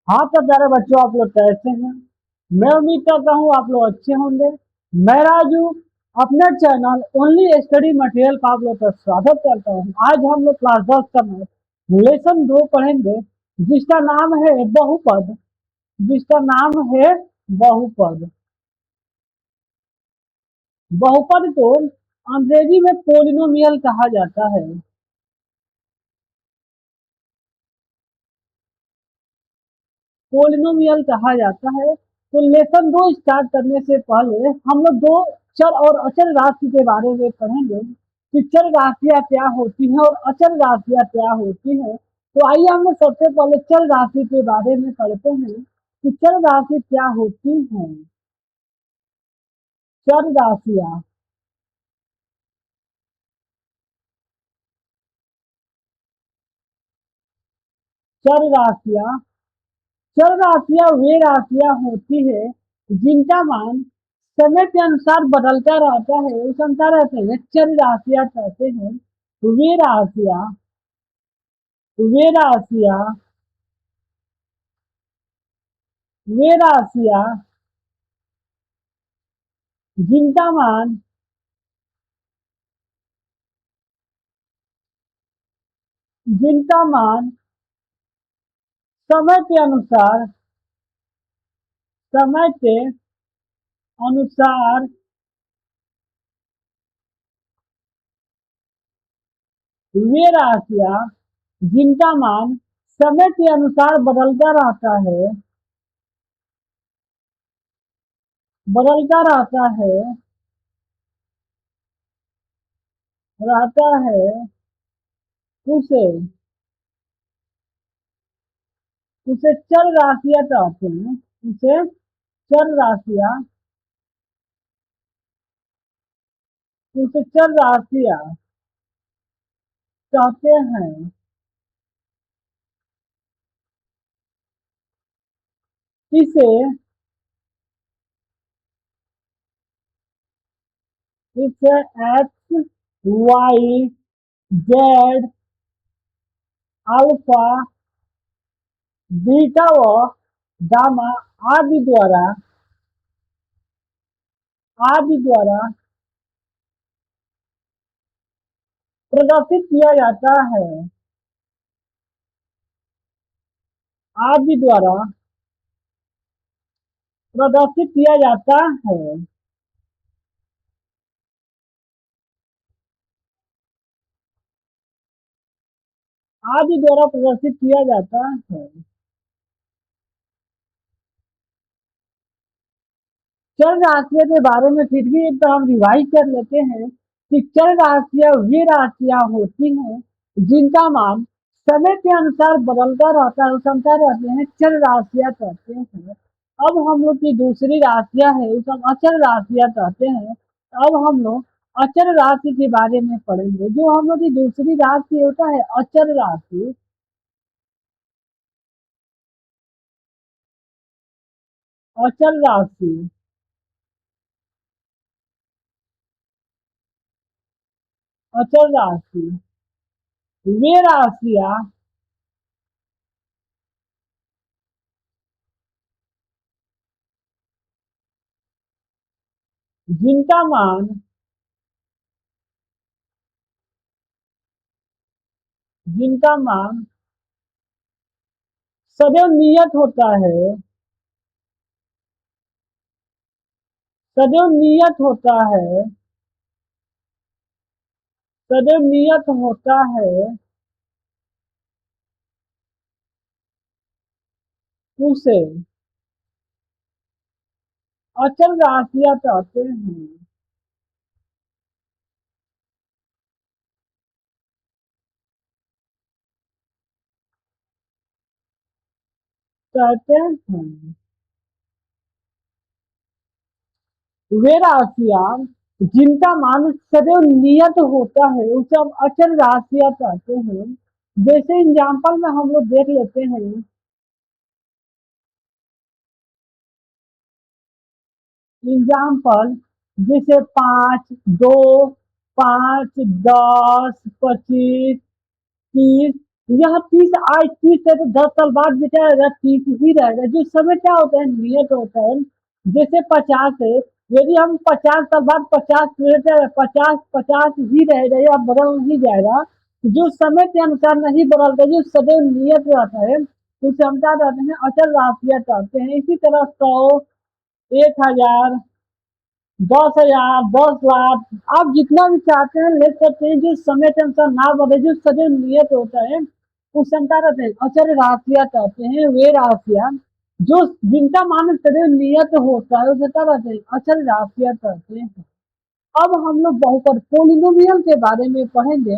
हाँ तो प्यारे बच्चों, आप लोग कैसे हैं? मैं उम्मीद करता हूँ आप लोग अच्छे होंगे। मैं राजू अपने चैनल ओनली स्टडी मटेरियल का आप लोग का स्वागत करता हूँ। आज हम लोग क्लास 10 का मैथ लेसन 2 पढ़ेंगे, जिसका नाम है बहुपद। जिसका नाम है बहुपद। बहुपद को अंग्रेजी में पोलिनोमियल कहा जाता है। पोलिनोमियल कहा जाता है। तो लेसन 2 स्टार्ट करने से पहले हम लोग दो चर और अचर राशि के बारे में पढ़ेंगे कि चर राशियां क्या होती हैं और अचर राशियां क्या होती हैं। तो आइए हम लोग सबसे पहले चर राशि के बारे में पढ़ते हैं कि चर राशि क्या होती हैं। चर राशियां चर राशियां चर राशियां वे राशियां होती है जिनका मान समय के अनुसार बदलता रहता है, उछलता रहते हैं, चर राशियां कहते हैं। वे राशियां वे राशियां वे राशियां जिनका मान जिनका मान समय के अनुसार समय के अनुसार वे राशियां जिनका मान समय के अनुसार बदलता रहता है उसे उसे चर राशियां कहते हैं। उसे चर राशियां उसे चर राशियां कहते हैं। इसे इसे x, y, z, alpha, beta व गामा आदि द्वारा आदि द्वारा प्रदर्शित किया जाता है। आदि द्वारा प्रदर्शित किया जाता है। आदि द्वारा प्रदर्शित किया जाता है। चर राशियों के बारे में फिर भी एक बार हम रिवाइज कर लेते हैं कि चर राशियां वे राशियां होती हैं जिनका मान समय के अनुसार बदलता रहता है, उछलता रहते हैं, चर राशियां कहते हैं। अब हम लोग की दूसरी राशियां है उसे हम अचर राशियां कहते हैं। अब हम लोग अचर राशि के बारे में पढ़ेंगे। जो हम लोग की दूसरी राशि होता है अचर राशि। अचर राशि अचर राशि वे राशियां जिनका मान जिनका मान सदैव नियत होता है। सदैव नियत होता है। सदैव नियत होता है उसे अचल राशियां कहते हैं। कहते हैं वे राशियां जिनका मान सदैव नियत होता है उसे हम अचल राशियां कहते हैं। जैसे एग्जाम्पल में हम लोग देख लेते हैं। एग्जाम्पल जैसे 5, 2, 5, 10, 25, 30, यह 30 आज 30 है तो 10 साल बाद भी क्या रहेगा, 30 ही रहेगा। जो समय क्या होता है, नियत होता है। जैसे 50 है, यदि हम 50 साल बाद 50 रहते हैं, 50 50 ही रहेगा या बदल नहीं जाएगा। जो समय के अनुसार नहीं बदलता, जो सदैव नियत रहता है, तो उसे हम क्या कहते हैं, अचल राशियां कहते हैं। इसी तरह 100, 1000, 10,000, 10 लाख, आप जितना भी चाहते हैं ले सकते हैं। जो समय के अनुसार ना बढ़े, जो सदैव नियत होता है, उस हम क्या कहते हैं, अचल राशियां कहते हैं। वे राशियां जो जिनका मान सदैव नियत होता है, उसे क्या कहते हैं, अचल राशियां कहते हैं। अब हम लोग बहुपद पोलिनोमियल के बारे में पढ़ेंगे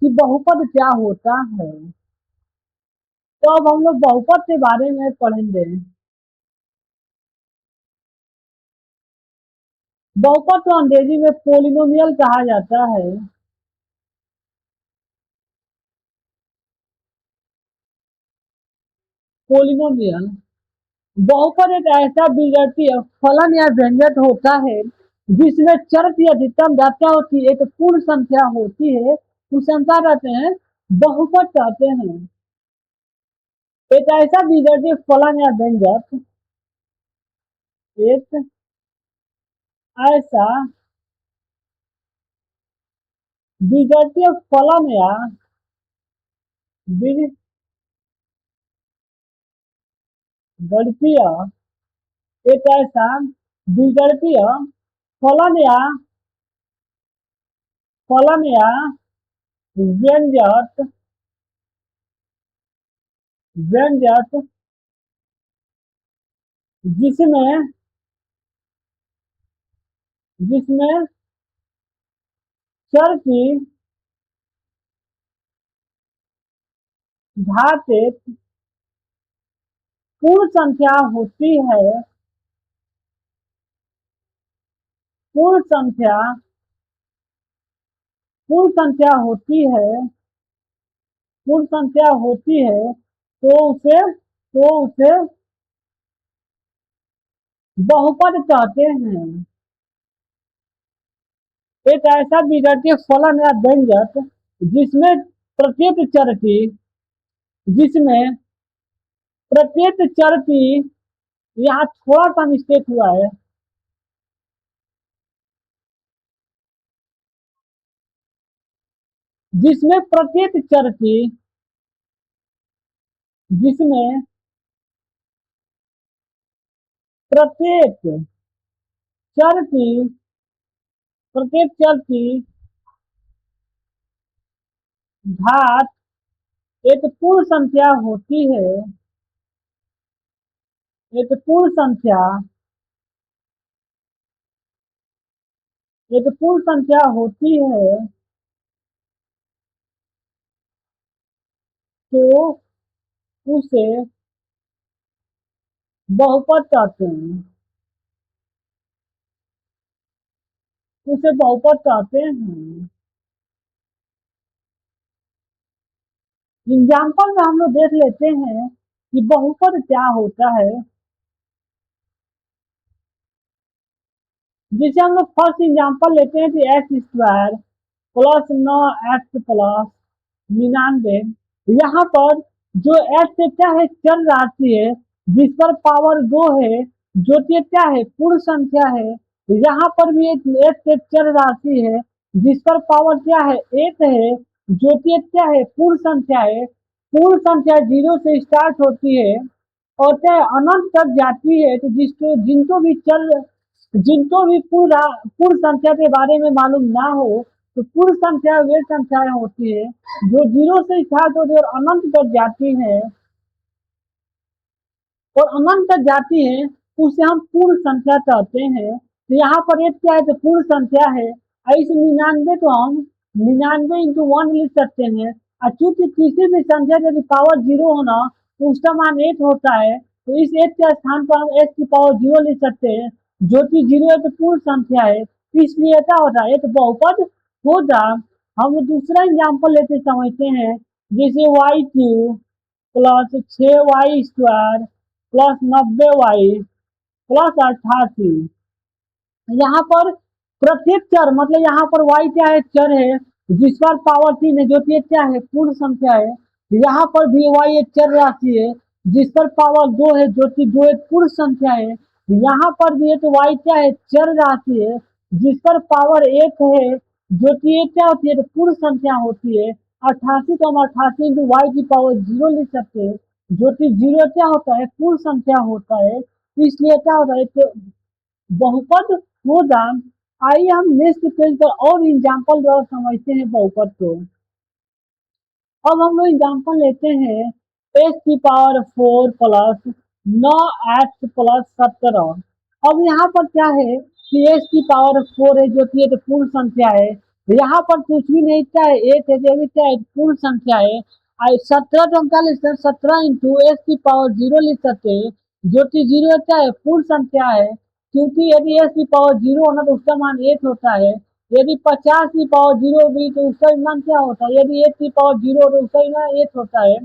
कि बहुपद क्या होता है। तो अब हम लोग बहुपद के बारे में पढ़ेंगे। बहुपद तो अंग्रेजी में पोलिनोमियल कहा जाता है। पोलिनोमियल बहुपद एक ऐसा विघटीय फलन या व्यंजक होता है जिसमें चर की अधिकतम व्याख्या होती है, एक पूर्ण संख्या होती है, उसे हम क्या कहते हैं, बहुपद कहते हैं। एक ऐसा विघटीय फलन या व्यंजक, एक ऐसा विघटीय फलन या विघटीय, एक ऐसा विघटीय फलन या व्यंजक व्यंजक जिसमें जिसमें चर की घातित पूर्ण संख्या होती है, पूर्ण संख्या पूर्ण संख्या होती है, पूर्ण संख्या होती है, तो उसे बहुपद कहते हैं। एक ऐसा विघटीय फलन या व्यंजक जिसमें प्रत्येक चर की जिसमें प्रत्येक चर की, यहाँ थोड़ा सा मिस्टेक हुआ है, जिसमें प्रत्येक चर की जिसमें प्रत्येक चर की प्रत्येक चर की घात एक पूर्ण संख्या होती है, एक पूर्ण संख्या एक पूर्ण संख्या होती है, तो उसे बहुपद कहते हैं, उसे बहुपद कहते हैं। एग्जाम्पल में हम लोग देख लेते हैं कि बहुपद क्या होता है। जिसे हम लोग फर्स्ट एग्जाम्पल लेते हैं कि x square plus 9x plus 99। यहाँ पर जो एक्स क्या है, चर राशि है, जिस पर पावर 2 है, जो कि क्या है, पूर्ण संख्या है। यहाँ पर भी एक एक्स चर राशि है जिस पर पावर क्या है, 1 है, जो कि क्या है, पूर्ण संख्या है। पूर्ण संख्या 0 से स्टार्ट होती है और क्या अनंत तक जाती है। तो जिनको भी पूर्ण संख्या के बारे में मालूम ना हो, तो पूर्ण संख्या वे संख्याएं होती है जो 0 से स्टार्ट होती है और अनंत तक जाती है, और अनंत तक जाती है, उसे हम पूर्ण संख्या कहते हैं। तो यहाँ पर एक क्या है, तो पूर्ण संख्या है, और इस 99 को हम 99 × 1 लिख सकते हैं। और चूंकि किसी भी संख्या यदि पावर 0 होना तो उसका मान 1 होता है, तो इस 1 के स्थान पर हम x की पावर 0 लिख सकते हैं, जो कि 0 एक पूर्ण संख्या है। इसलिए क्या होता है, एक बहुपद होगा। हम दूसरा एग्जाम्पल लेते समझते हैं, जैसे y³ plus 6y² plus 90y plus 88। यहाँ पर प्रत्येक चर, मतलब यहाँ पर y क्या है, चर है, जिस पर पावर 3 है, जो कि क्या है, पूर्ण संख्या है। यहाँ पर भी y एक चर राशि है जिस पर पावर 2 है, जो कि 2 एक पूर्ण संख्या है। यहाँ पर भी है तो y क्या है, चर राशि है जिस पर पावर 1 है, जो कि ये क्या होती है, तो पूर्ण संख्या होती है। 88 तो हम 88 इंटू वाई की पावर 0 लिख सकते हैं, जो कि 0 क्या होता है, पूर्ण संख्या होता है। इसलिए क्या होता है, तो बहुपद होगा। आइए हम नेक्स्ट पेज पर और एग्जाम्पल द्वारा समझते हैं बहुपद को। अब हम लोग एग्जाम्पल लेते हैं एस की पावर 4 प्लस 9x प्लस 17। अब यहाँ पर क्या है कि एस की पावर 4 है, जो कि एक पूर्ण संख्या है। यहाँ पर कुछ भी नहीं, क्या है, एक है, जो भी क्या है, पूर्ण संख्या है। 17 तो हम क्या लिख सकते हैं, 17 इंटू एस की पावर 0 लिख सकते हैं, जो कि 0 क्या है, पूर्ण संख्या है। क्योंकि यदि एस की पावर 0 होना तो उसका मान 8 होता है। यदि 50 की पावर 0 होगी तो उसका मान क्या होता है, यदि 1 की पावर 0 हो तो उसका मान 8 होता है।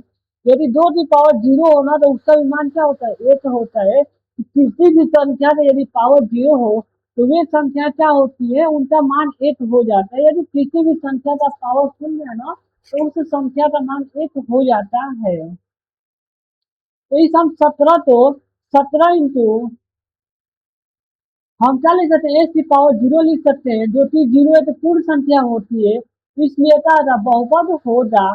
यदि 2 की पावर 0 होना तो उसका मान क्या होता है, 1 होता है। किसी भी संख्या का यदि पावर 0 हो तो वे संख्या क्या होती है, उनका मान 1 हो जाता है। यदि किसी भी संख्या का पावर शून्य है ना तो उस संख्या का मान 1 हो जाता है। तो इस हम 17 तो 17 इंटू हम क्या लिख सकते हैं, एस की पावर 0 लिख सकते हैं, जो कि 0 एक पूर्ण संख्या होती है। इसलिए क्या होगा, बहुपद होगा।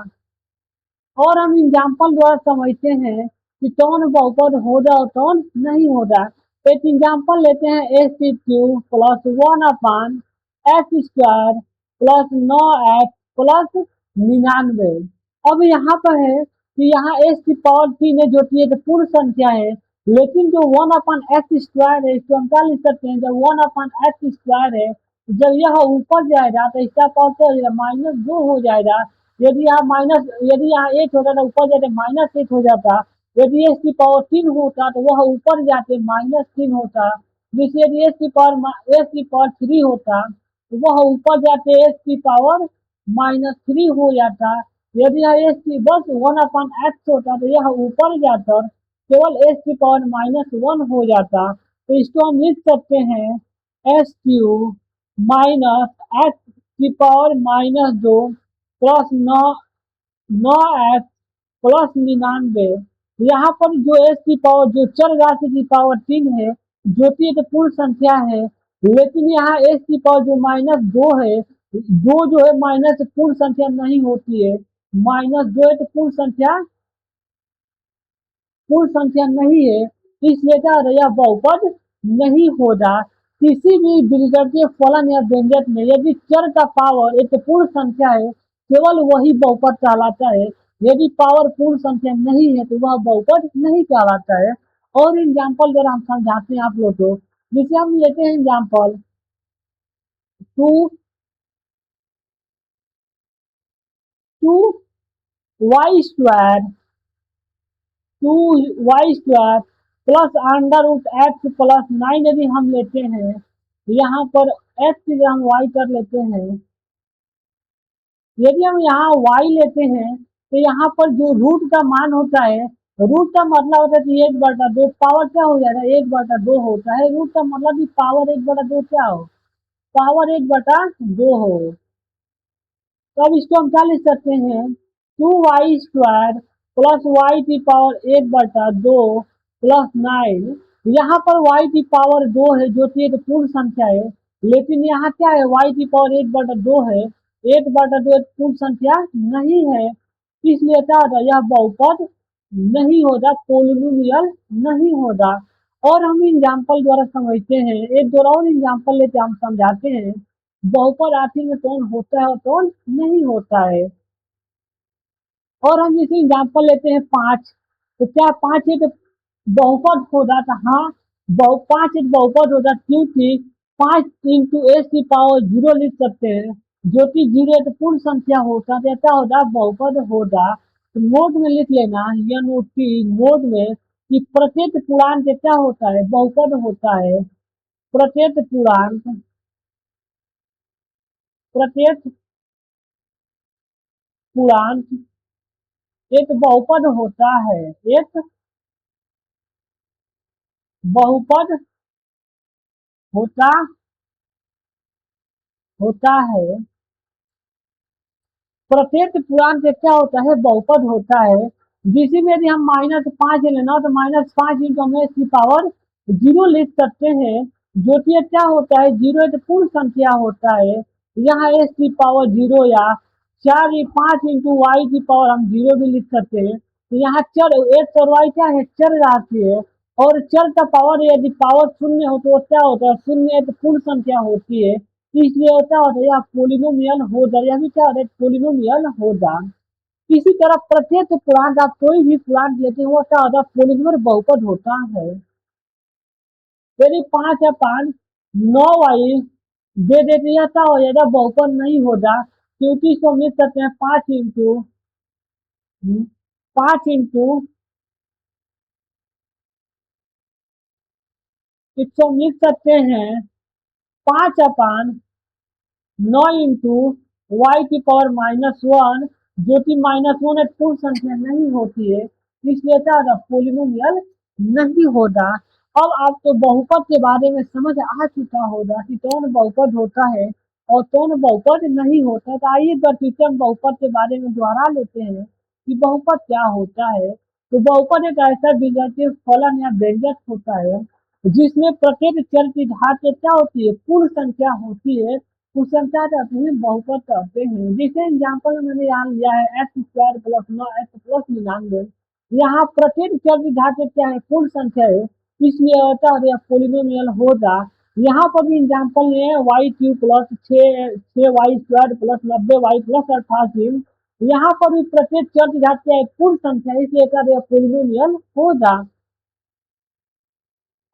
और हम एग्जाम्पल द्वारा समझते हैं कि कौन बहुपद होगा और कौन नहीं होगा। एक एग्जाम्पल लेते हैं, एस की cube plus 1 x square plus 9x plus 99। अब यहाँ पर है कि यहाँ एस की पावर 3 है, जो कि एक पूर्ण संख्या है। लेकिन जो 1/x² है, इसको हम क्या लिख सकते हैं, जब 1/x² है, जब यह ऊपर जाएगा तो इसका पावर क्या हो जाएगा, -2 हो जाएगा। यदि यहाँ 8 होता तो ऊपर जाते -8 हो जाता। यदि एस की पावर 3 होता तो वह ऊपर जाते -3 होता। जैसे यदि एस की पावर 3 होता तो वह ऊपर जाते एस की पावर -3 हो जाता। यदि यह एस की बस 1/x होता तो यह ऊपर जाकर केवल एस की पावर -1 हो जाता। तो इसको हम लिख सकते हैं SQ-x की पावर -2 प्लस 9x प्लस 99। यहाँ पर जो एस की पावर, जो चर राशि की पावर 3 है, जो कि एक पूर्ण संख्या है। लेकिन यहाँ एस की पावर जो -2 है, दो जो है माइनस पूर्ण संख्या नहीं होती है। -2 एक पूर्ण संख्या नहीं है। इसलिए क्या होता है, यह बहुपद नहीं होगा। किसी भी बीजगणितीय फलन या व्यंजक में यदि चर का पावर एक पूर्ण संख्या है, केवल वही बहुपद कहलाता है। यदि पावर पूर्ण संख्या नहीं है तो वह बहुपद नहीं कहलाता है। और एग्जाम्पल द्वारा हम समझाते हैं आप लोग को। जिसे हम लेते हैं example 2 2 y² 2y² plus √x plus 9 यदि हम लेते हैं, यहाँ पर x की जगह हम y कर लेते हैं। यदि हम यहाँ y लेते हैं तो यहाँ पर जो रूट का मान होता है, रूट का मतलब होता है कि 1/2 पावर क्या हो जाएगा, 1/2 होता है। रूट का मतलब कि पावर 1/2 क्या हो, पावर 1/2 हो। तो अब इसको हम क्या लिख सकते हैं, 2y² प्लस वाई की पावर 1/2 प्लस 9। यहाँ पर y की पावर 2 है, जो कि एक पूर्ण संख्या है। लेकिन यहाँ क्या है, y की पावर 1/2 है। 1/2 एक पूर्ण संख्या नहीं है। इसलिए क्या होता है, यह बहुपद नहीं होगा, पोलिनोमियल नहीं होगा। और हम एग्जाम्पल द्वारा समझते हैं, एक दो और एग्जाम्पल लेते हम समझाते हैं बहुपद आखिर में कौन होता है और कौन नहीं होता है। और हम जैसे एग्जाम्पल लेते हैं 5, तो क्या 5 एक बहुपद होगा, तो हाँ, 5 एक बहुपद होगा, क्योंकि 5 इंटू एस की पावर 0 लिख सकते हैं, जो कि 0 एक पूर्ण संख्या होता है, क्या होगा, बहुपद होगा। तो नोट में लिख लेना, यह नोट में कि प्रत्येक पूर्णांक क्या होता है, बहुपद होता है। प्रत्येक पूर्णांक प्रत्येक पूर्णांक एक बहुपद होता है, एक बहुपद होता होता है। प्रत्येक पूर्णांक क्या होता है, बहुपद होता है, जिसमें यदि हम -5 लेना तो -5 इंटू हम इसकी पावर 0 लिख सकते हैं, जो कि क्या होता है, 0 एक पूर्ण संख्या होता है। यहाँ एस की पावर 0 या 5 इंटू वाई की पावर हम 0 भी लिख सकते हैं। तो यहाँ चर एक्स और वाई क्या है, चर राशि है, और चर का पावर यदि पावर शून्य हो तो क्या होता है, शून्य एक पूर्ण संख्या होती है, इसलिए क्या होता है, यह पोलिनोमियल होगा, यह भी क्या होता है, पोलिनोमियल होगा। इसी तरह प्रत्येक पूर्णांक आप कोई भी पूर्णांक लेते हैं वो क्या होता है, पोलिनोमियल बहुपद होता है। यदि 5/9y दे देते हैं क्या हो जाएगा, बहुपद नहीं होगा, क्योंकि इसको हम लिख सकते हैं 5 इंटू इसको हम लिख सकते हैं 5/9 इंटू वाई की पावर -1, जो कि -1 एक पूर्ण संख्या नहीं होती है, इसलिए क्या पोलिनोमियल नहीं होगा। अब आपको बहुपद के बारे में समझ आ चुका होगा कि कौन बहुपद होता है और कौन बहुपद नहीं होता। तो आइए हम बहुपद के बारे में दोहरा लेते हैं कि बहुपद क्या होता है। तो बहुपद एक ऐसा बीजातीय फलन या व्यंजक होता है जिसमें प्रत्येक चर की घात क्या होती है, पूर्ण संख्या होती है, उस संख्या कहते हैं बहुपद कहते हैं। जैसे एग्जाम्पल में मैंने यहाँ लिया है x² + 9x + 99। यहाँ प्रत्येक चर की घात क्या है, पूर्ण संख्या है, इसलिए होता है पोलिनोमियल होगा। यहाँ पर भी एग्जाम्पल है y³ + 6y² + 90y + 88। यहाँ पर भी प्रत्येक चर की घात क्या है, पूर्ण संख्या है, इसलिए क्या पोलिनोमियल होगा।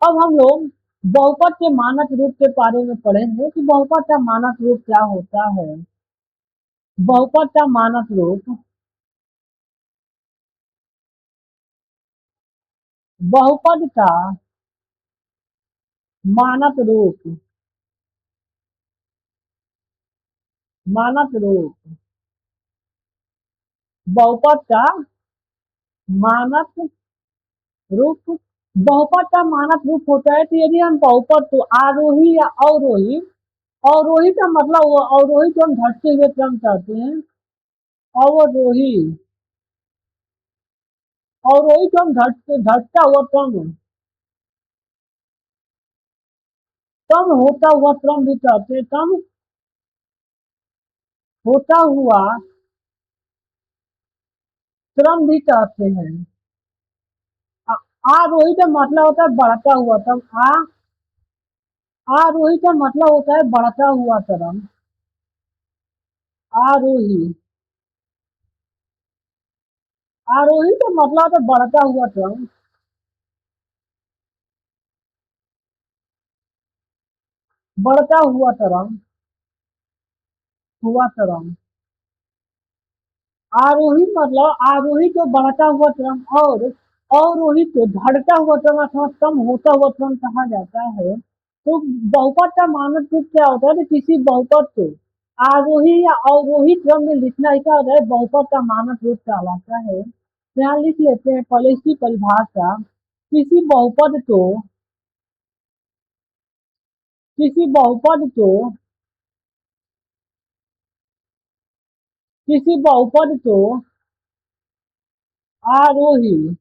अब हम लोग बहुपद के मानक रूप के बारे में पढ़ेंगे कि बहुपद का मानक रूप क्या होता है। बहुपद का मानक रूप, बहुपद का मानक रूप, मानक रूप, बहुपद का मानक रूप, बहुपद का मानक रूप होता है कि यदि हम बहुपद तो आरोही या अवरोही, अवरोही का मतलब वो अवरोही को हम घटते हुए क्रम कहते हैं, अवरोही, अवरोही को हम घटता हुआ क्रम, कम होता हुआ क्रम भी कहते हैं, कम होता हुआ क्रम भी कहते हैं। आरोही का मतलब होता है बढ़ता हुआ क्रम, आरोही का मतलब होता है बढ़ता हुआ क्रम, आरोही, आरोही का मतलब होता है बढ़ता हुआ क्रम, बढ़ता हुआ क्रम, हुआ क्रम। आरोही मतलब आरोही को बढ़ता हुआ क्रम और अवरोही को घटता हुआ क्रम अथवा कम होता हुआ क्रम कहा जाता है। तो बहुपद का मानक रूप क्या होता है, तो किसी बहुपद को आरोही या अवरोही क्रम में लिखना ही क्या होता है, बहुपद का मानक रूप कहलाता है। तो यहाँ लिख लेते हैं पहले इसकी परिभाषा। किसी बहुपद को, किसी बहुपद को, किसी बहुपद को आरोही,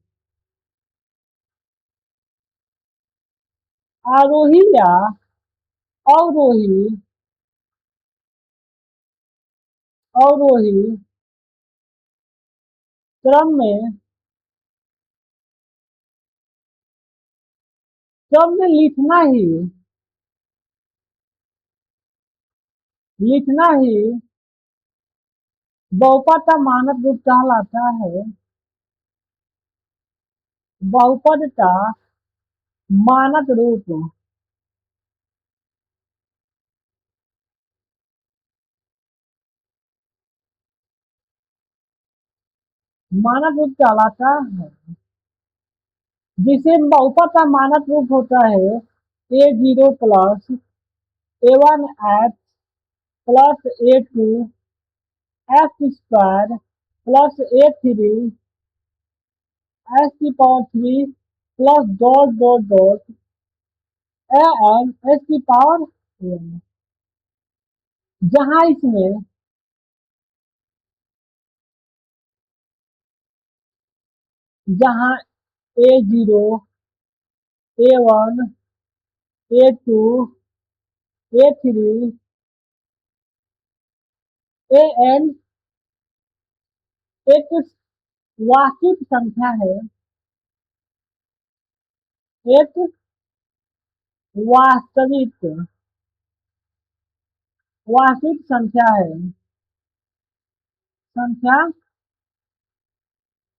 आरोही या अवरोही, अवरोही क्रम में, क्रम में लिखना ही बहुपद का मानक रूप कहलाता है। बहुपद का मानक रूप, मानक रूप कहलाता है, जिसे बहुपद का मानक रूप होता है a0 + a1x + a2x² + a3 x³ + dot dot dot an x⁴ जहां इसमें जहाँ A0, A1, A2, A3, AN एक वास्तविक संख्या है। एक वास्तविक वास्तविक संख्या है। संख्या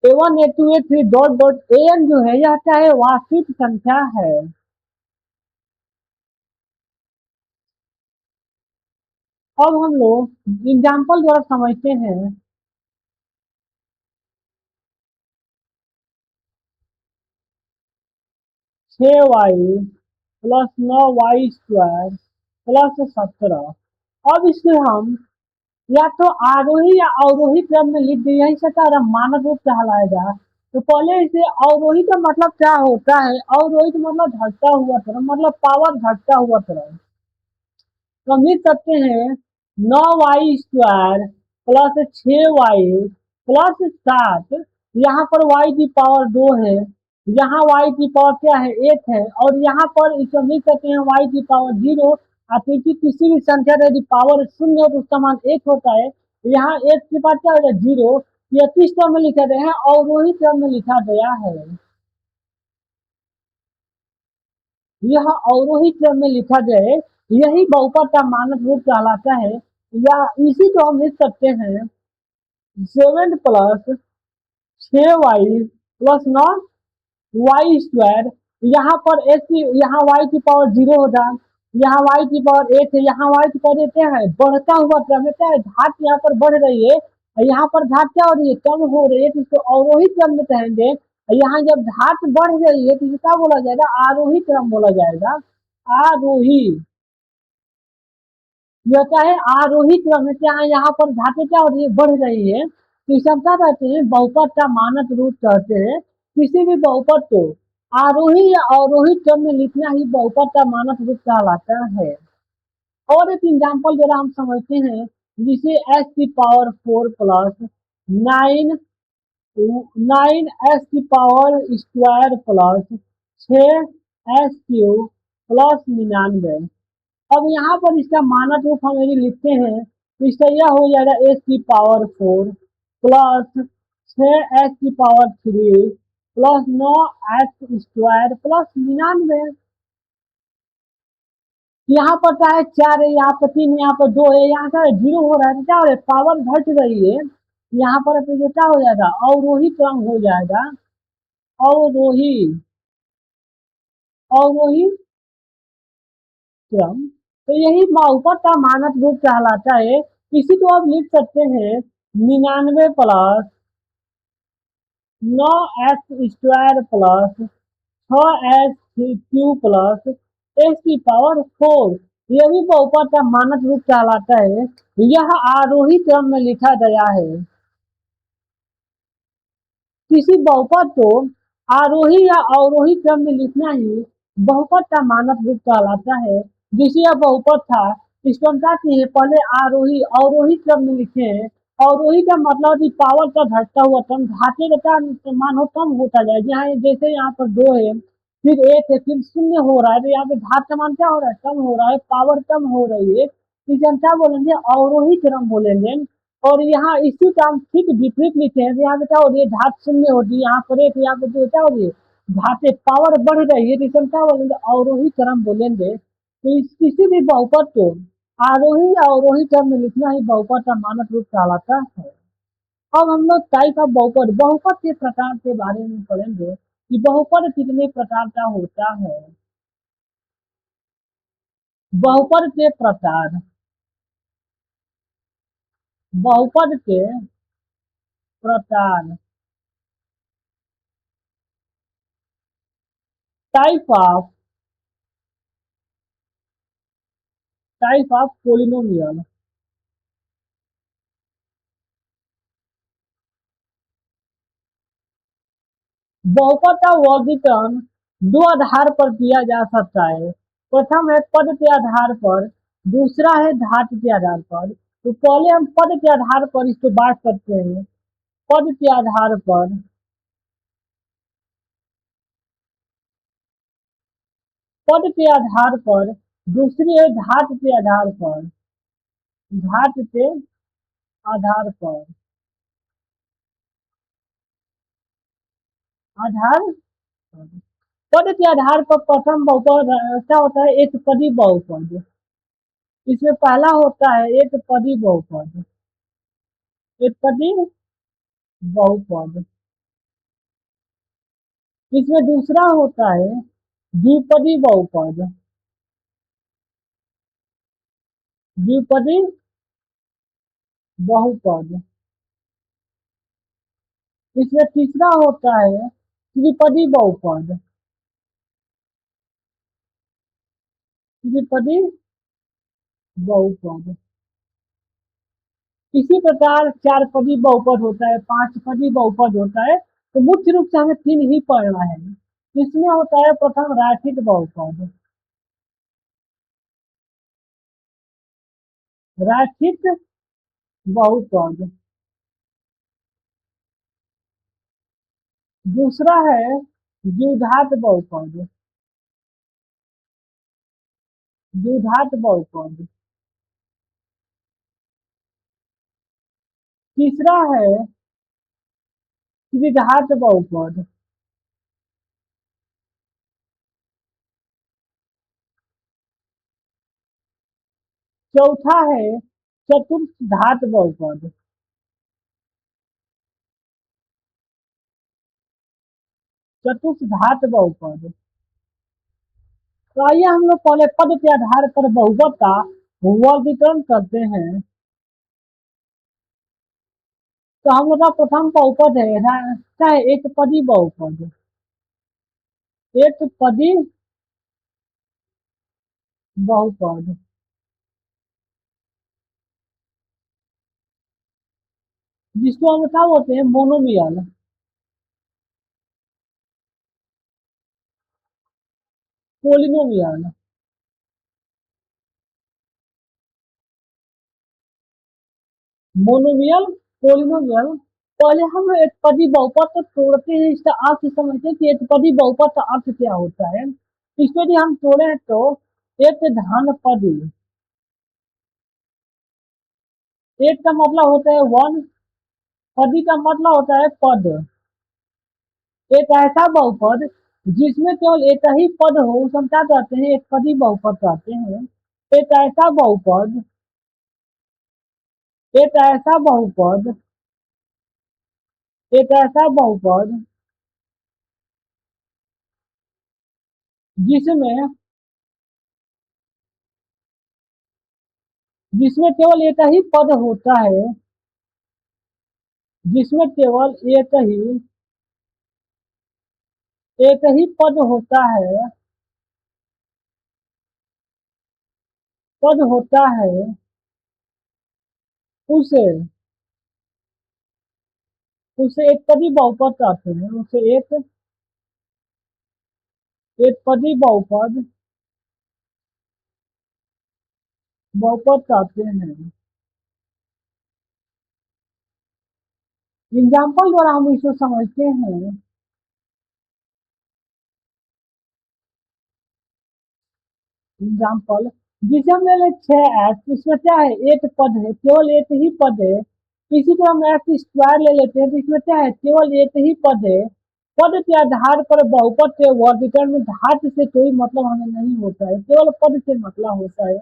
A1, A2, A3 dot dot AN जो है यह क्या है? वास्तविक संख्या है। अब हम लोग एग्जाम्पल द्वारा समझते हैं। 6y plus 9y² plus 17। अब इसे हम या तो आरोही या अवरोही क्रम में लिख दिए, यही से हमारा मानक रूप कहलाएगा। तो पहले इसे अवरोही का मतलब क्या होता है? अवरोही का मतलब घटता हुआ क्रम, मतलब पावर घटता हुआ क्रम। तो हम लिख सकते हैं 9y² प्लस 6y प्लस 7। यहाँ पर y की पावर 2 है, यहाँ y की पावर क्या है? 1 है, और यहाँ पर इसे हम लिख सकते हैं y की पावर 0। क्योंकि किसी भी संख्या का यदि पावर शून्य हो तो उसका मान 1 होता है। यहाँ 1 के बाद क्या होगा? 0। यह किस क्रम में लिखा गया है? अवरोही क्रम में लिखा गया है। यह अवरोही क्रम में लिखा जाए, यही बहुपद का मानक रूप कहलाता है। या इसी को हम लिख सकते हैं 7 प्लस 6y प्लस 9y²। यहाँ पर यहाँ y की पावर 0 हो जाए, यहाँ y की पावर 1 है, यहाँ y की पावर क्या है? बढ़ता हुआ क्रम है। क्या है? घात यहाँ पर बढ़ रही है, यहाँ पर घात क्या हो रही है? कम हो रही है। तो इसको अवरोही क्रम में कहेंगे। यहाँ जब घात बढ़ रही है तो इसे क्या बोला जाएगा? आरोही क्रम बोला जाएगा। आरोही, यह क्या है? आरोही क्रम में क्या है? यहाँ पर घातें क्या हो रही है? बढ़ रही है। तो इसे हम क्या कहते हैं? बहुपद का मानक रूप कहते हैं। किसी भी बहुपद को आरोही या अवरोही क्रम में लिखना ही बहुपद का मानक रूप कहलाता है। और एक एग्जाम्पल जरा हम समझते हैं, जिसे x⁴ plus 9 9x² plus 6x³ plus 99। अब यहाँ पर इसका मानक रूप हम यदि लिखते हैं तो इसका यह हो जाएगा x⁴ plus 6x³ plus 9x² plus 99। यहाँ पर क्या है? 4 है, यहाँ पर 3, यहाँ पर 2 है, यहाँ क्या है? 0 हो रहा है। तो क्या हो रहा है? पावर घट रही है। यहाँ पर तो क्या हो जाएगा? अवरोही क्रम हो जाएगा। अवरोही अवरोही क्रम। तो यही बहुपद का मानक रूप कहलाता है। इसी को आप लिख सकते हैं 99 plus 9x² plus 6x³ plus x⁴। यह भी बहुपद का मानक रूप कहलाता है। यह आरोही क्रम में लिखा गया है। किसी बहुपद को आरोही या अवरोही क्रम में लिखना ही बहुपद का मानक रूप कहलाता है। जिसे यह बहुपद था, इसको हम क्या किए? पहले आरोही अवरोही क्रम में लिखे हैं। अवरोही का मतलब कि पावर का घटता हुआ क्रम, घाते का मान हो कम होता जाए। जहाँ जैसे यहाँ पर 2 है, फिर 1 है, फिर 0 हो रहा है, तो यहाँ पे घात का मान क्या हो रहा है? कम हो रहा है, पावर कम हो रही है। इसे हम क्या बोलेंगे? अवरोही क्रम बोलेंगे। और यहाँ इसी का हम ठीक विपरीत लिखे हैं। यहाँ पे क्या हो रही है? घात 0 होती है, यहाँ पर 1, यहाँ पे 2 क्या हो रही है? घाते पावर बढ़ रही है। तो इसे हम क्या बोलेंगे? अवरोही क्रम बोलेंगे। तो इस किसी भी बहुपद को आरोही या अवरोही क्रम में लिखना ही बहुपद का मानक रूप कहलाता है। अब हम लोग टाइप ऑफ बहुपद, बहुपद के प्रकार के बारे में पढ़ेंगे कि बहुपद कितने प्रकार का होता है। बहुपद के प्रकार, बहुपद के प्रकार, टाइप ऑफ पोलिनोमियल। बहुपद का वर्गीकरण दो आधार पर किया जा सकता है। प्रथम है पद के आधार पर, दूसरा है धातु के आधार पर। तो पहले हम पद के आधार पर इसको बात करते हैं। पद के आधार पर पद के आधार पर, दूसरी है धात के आधार पर, धात के आधार पर, आधार पद के आधार पर प्रथम बहुपद क्या होता है, एक पदी बहुपद। इसमें पहला होता है एक पदी बहुपद, एक पदी बहुपद। इसमें दूसरा होता है द्विपदी बहुपद, द्विपदी बहुपद। इसमें तीसरा होता है त्रिपदी बहुपद, त्रिपदी बहुपद। इसी प्रकार चार पदी बहुपद होता है, पांच पदी बहुपद होता है। तो मुख्य रूप से हमें तीन ही पढ़ना है। इसमें होता है प्रथम रैखिक बहुपद, रैखिक बहुपद। दूसरा है द्विघात बहुपद, द्विघात बहुपद। तीसरा है त्रिघात बहुपद। चौथा है चतुर्थ घात बहुपद, चतुर्थ घात बहुपद। तो आइए हम लोग पहले पद के आधार पर बहुपद का वर्गीकरण करते हैं। तो हम लोग का प्रथम बहुपद है क्या है, एक पदी बहुपद, एक पदी बहुपद। जिसको हम क्या बोलते हैं, मोनोमियल, पोलिनोमियल। Monomial, polynomial. पहले हम एक पदी बहुपद को तोड़ते हैं, इसका अर्थ समझते हैं कि एक पदी बहुपद का अर्थ क्या होता है। इसको यदि हम तोड़े तो एक धन पदी, एक का मतलब होता है वन, पदी का मतलब होता है पद। एक ऐसा बहुपद जिसमें केवल एक ही पद हो, उसे हम क्या कहते हैं, एक पदी बहुपद कहते हैं। एक ऐसा बहुपद, एक ऐसा बहुपद, एक ऐसा बहुपद जिसमें जिसमें केवल एक ही पद होता है, जिसमें केवल एक ही पद होता है, पद होता है, उसे उसे एक पदी बहुपद कहते हैं, उसे एक पदी बहुपद बहुपद कहते हैं। एग्जाम्पल द्वारा हम इसे समझते हैं। एग्जाम्पल, जिसे हम ले लें 6x, इसमें क्या है, एक पद है, केवल एक ही पद है। इसी तरह हम एक्स स्क्वायर ले लेते हैं, तो इसमें क्या है, केवल एक ही पद है। पद के आधार पर बहुपद के वर्गीकरण में घात से कोई मतलब हमें नहीं होता है, केवल पद से मतलब होता है।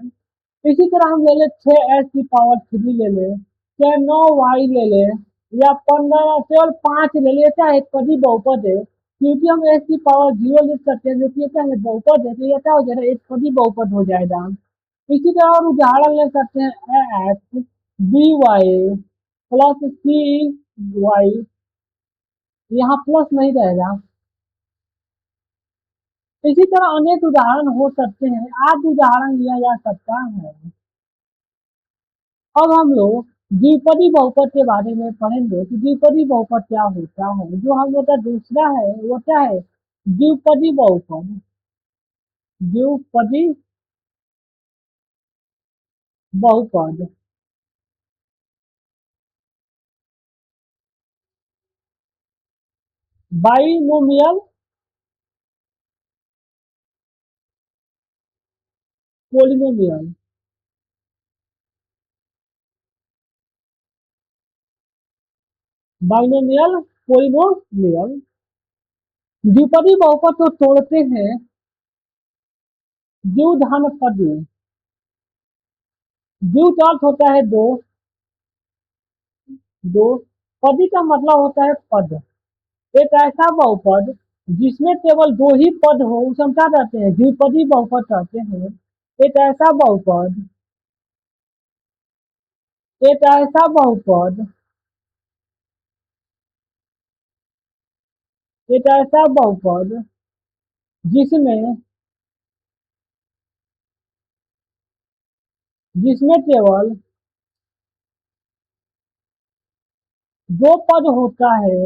इसी तरह हम ले लें 6x की पावर 3 ले लें, चाहे 9y ले लें, या 15, केवल 5 ले लें, चाहे एक पदी बहुपद है। क्योंकि हम x की पावर 0 लिख सकते हैं, जो कि क्या है, बहुपद है, तो ये क्या हो जाएगा, एक पदी बहुपद हो जाएगा। इसी तरह और उदाहरण ले सकते हैं, एक्स बी वाई प्लस सी वाई, यहाँ प्लस नहीं रहेगा। इसी तरह अनेक उदाहरण हो सकते हैं, आज उदाहरण लिया जा सकता है। अब हम लोग द्विपदी बहुपद के बारे में पढ़ेंगे कि द्विपदी बहुपद क्या होता है। जो हम लोग का दूसरा है वो क्या है, द्विपदी बहुपद, द्विपदी बहुपद। Binomial polynomial, binomial, polynomial. द्विपदी बहुपद को तोड़ते हैं द्विघन पदी। द्विव का अर्थ होता है दो, दो। पदी का मतलब होता है पद। एक ऐसा बहुपद जिसमें केवल दो ही पद हो उसे हम क्या कहते हैं? द्विपदी बहुपद कहते हैं। एक ऐसा बहुपद, एक ऐसा बहुपद, एक ऐसा बहुपद जिसमें जिसमें केवल दो पद होता है,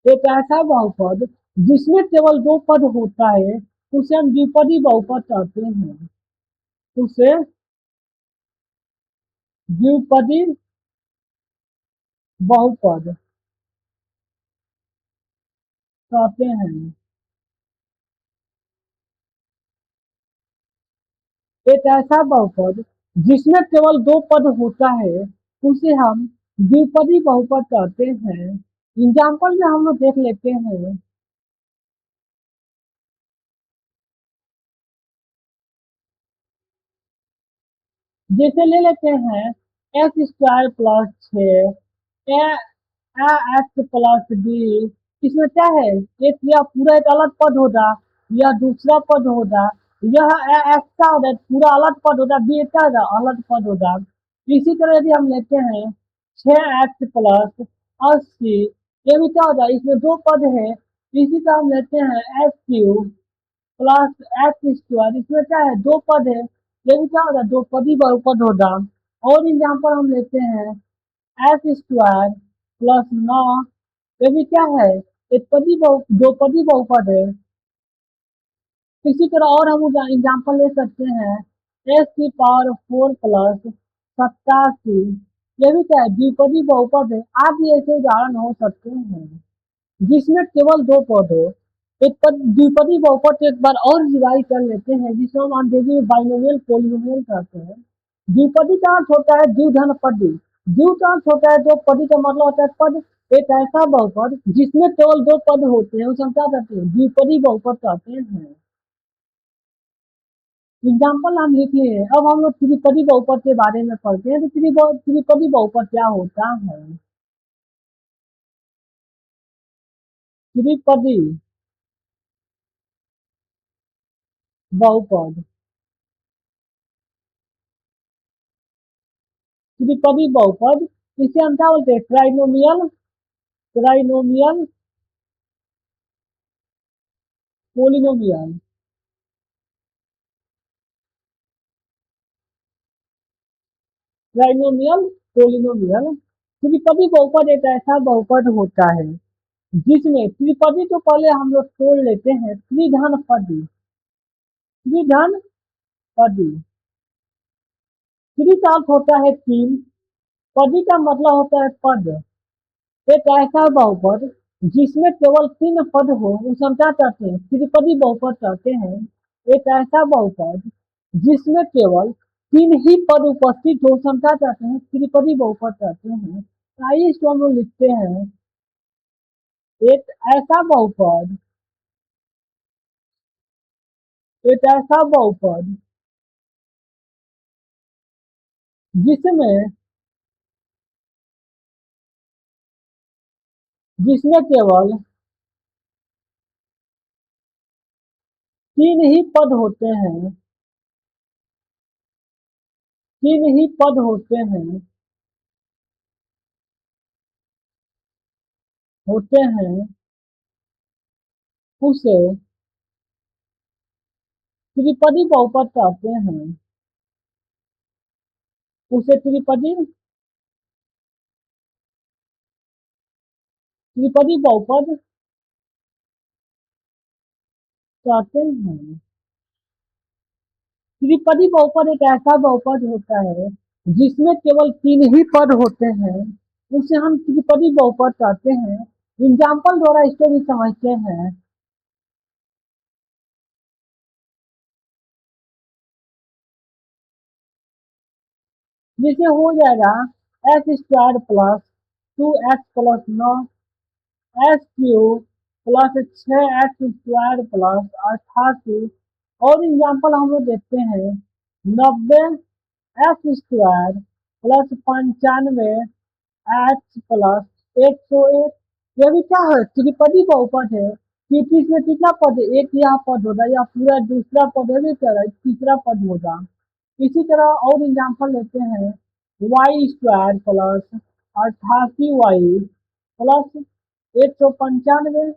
एक ऐसा बहुपद जिसमें केवल दो पद होता है उसे हम द्विपदी बहुपद कहते हैं। उसे द्विपदी बहुपद कहते हैं। एक ऐसा बहुपद जिसमें केवल दो पद होता है उसे हम द्विपदी बहुपद कहते हैं। एग्जाम्पल में हम लोग देख लेते हैं। जैसे ले लेते हैं एक्स स्क्वायर प्लस छः एक्स प्लस बी। इसमें क्या है? एक या पूरा एक अलग पद होगा या दूसरा पद होगा। यह एक्स का होगा पूरा अलग पद होगा, बी का होगा अलग पद होगा। इसी तरह यदि हम लेते हैं 6x प्लस 80, ये भी क्या होगा? इसमें दो पद है। इसी तरह हम लेते हैं x cube plus x square, इसमें क्या है? दो पद है। ये भी क्या होगा? दो पदी बहुपद होगा। और एग्जाम्पल हम लेते हैं एक्स स्क्वायर प्लस 9, ये भी क्या है? एक पदी बहु दो पदी बहुपद है। इसी तरह और हम एग्जाम्पल ले सकते हैं एक्स की पावर 4 प्लस 87, ये भी क्या है? द्विपदी बहुपद है। आदि ऐसे उदाहरण हो सकते हैं जिसमें केवल दो पद हो। एक पद द्विपदी बहुपद को एक बार और डिवाइड कर लेते हैं जिसे हम अंग्रेजी में बाइनोमियल पोलिनोमियल कहते हैं। द्विपदी का अर्थ होता है द्विघन पदी। द्विव का अर्थ होता है दो, पदी का मतलब होता है पद। एक ऐसा बहुपद जिसमें केवल दो पद होते हैं उसे हम क्या कहते हैं? द्विपदी बहुपद कहते हैं। एग्जाम्पल हम लिख लिए। अब हम लोग त्रिपदी बहुपद के बारे में पढ़ते हैं। तो त्रिपदी बहुपद क्या होता है? त्रिपदी बहुपद, त्रिपदी बहुपद इसे हम क्या बोलते हैं? Trinomial, trinomial polynomial, trinomial polynomial. त्रिपदी बहुपद एक ऐसा बहुपद होता है जिसमें त्रिपदी तो पहले हम लोग तोड़ लेते हैं त्रिघन पदी। त्रिघन पदी, त्रि का अर्थ होता है तीन, पदी का मतलब होता है पद। एक ऐसा बहुपद जिसमें केवल तीन पद हो उसे हम क्या कहते हैं? त्रिपदी बहुपद कहते हैं। एक ऐसा बहुपद जिसमें केवल तीन ही पद उपस्थित हो उसे हम क्या कहते हैं? त्रिपदी बहुपद कहते हैं। आइए इसको हम लोग लिखते हैं। एक ऐसा बहुपद, एक ऐसा बहुपद जिसमें जिसमें केवल तीन ही पद होते हैं, तीन ही पद होते हैं, होते हैं उसे त्रिपदी बहुपद कहते हैं। उसे त्रिपदी बहुपद कहते हैं। त्रिपदी बहुपद एक ऐसा बहुपद होता है जिसमें केवल तीन ही पद होते हैं उसे हम त्रिपदी बहुपद कहते हैं। एग्जाम्पल द्वारा इसको भी समझते हैं। जिसे हो जाएगा x square plus 2x+9 x cube plus 6x² plus 88। और एग्जाम्पल हम लोग देखते हैं 90x² प्लस 95x प्लस 101। ये भी क्या है, त्रिपदी बहुपद है, क्योंकि इसमें कितना पद है, एक यहाँ पद होगा या पूरा दूसरा पद है भी क्या है, तीसरा पद होगा। इसी तरह और एग्जाम्पल लेते हैं y² प्लस 88y प्लस 195।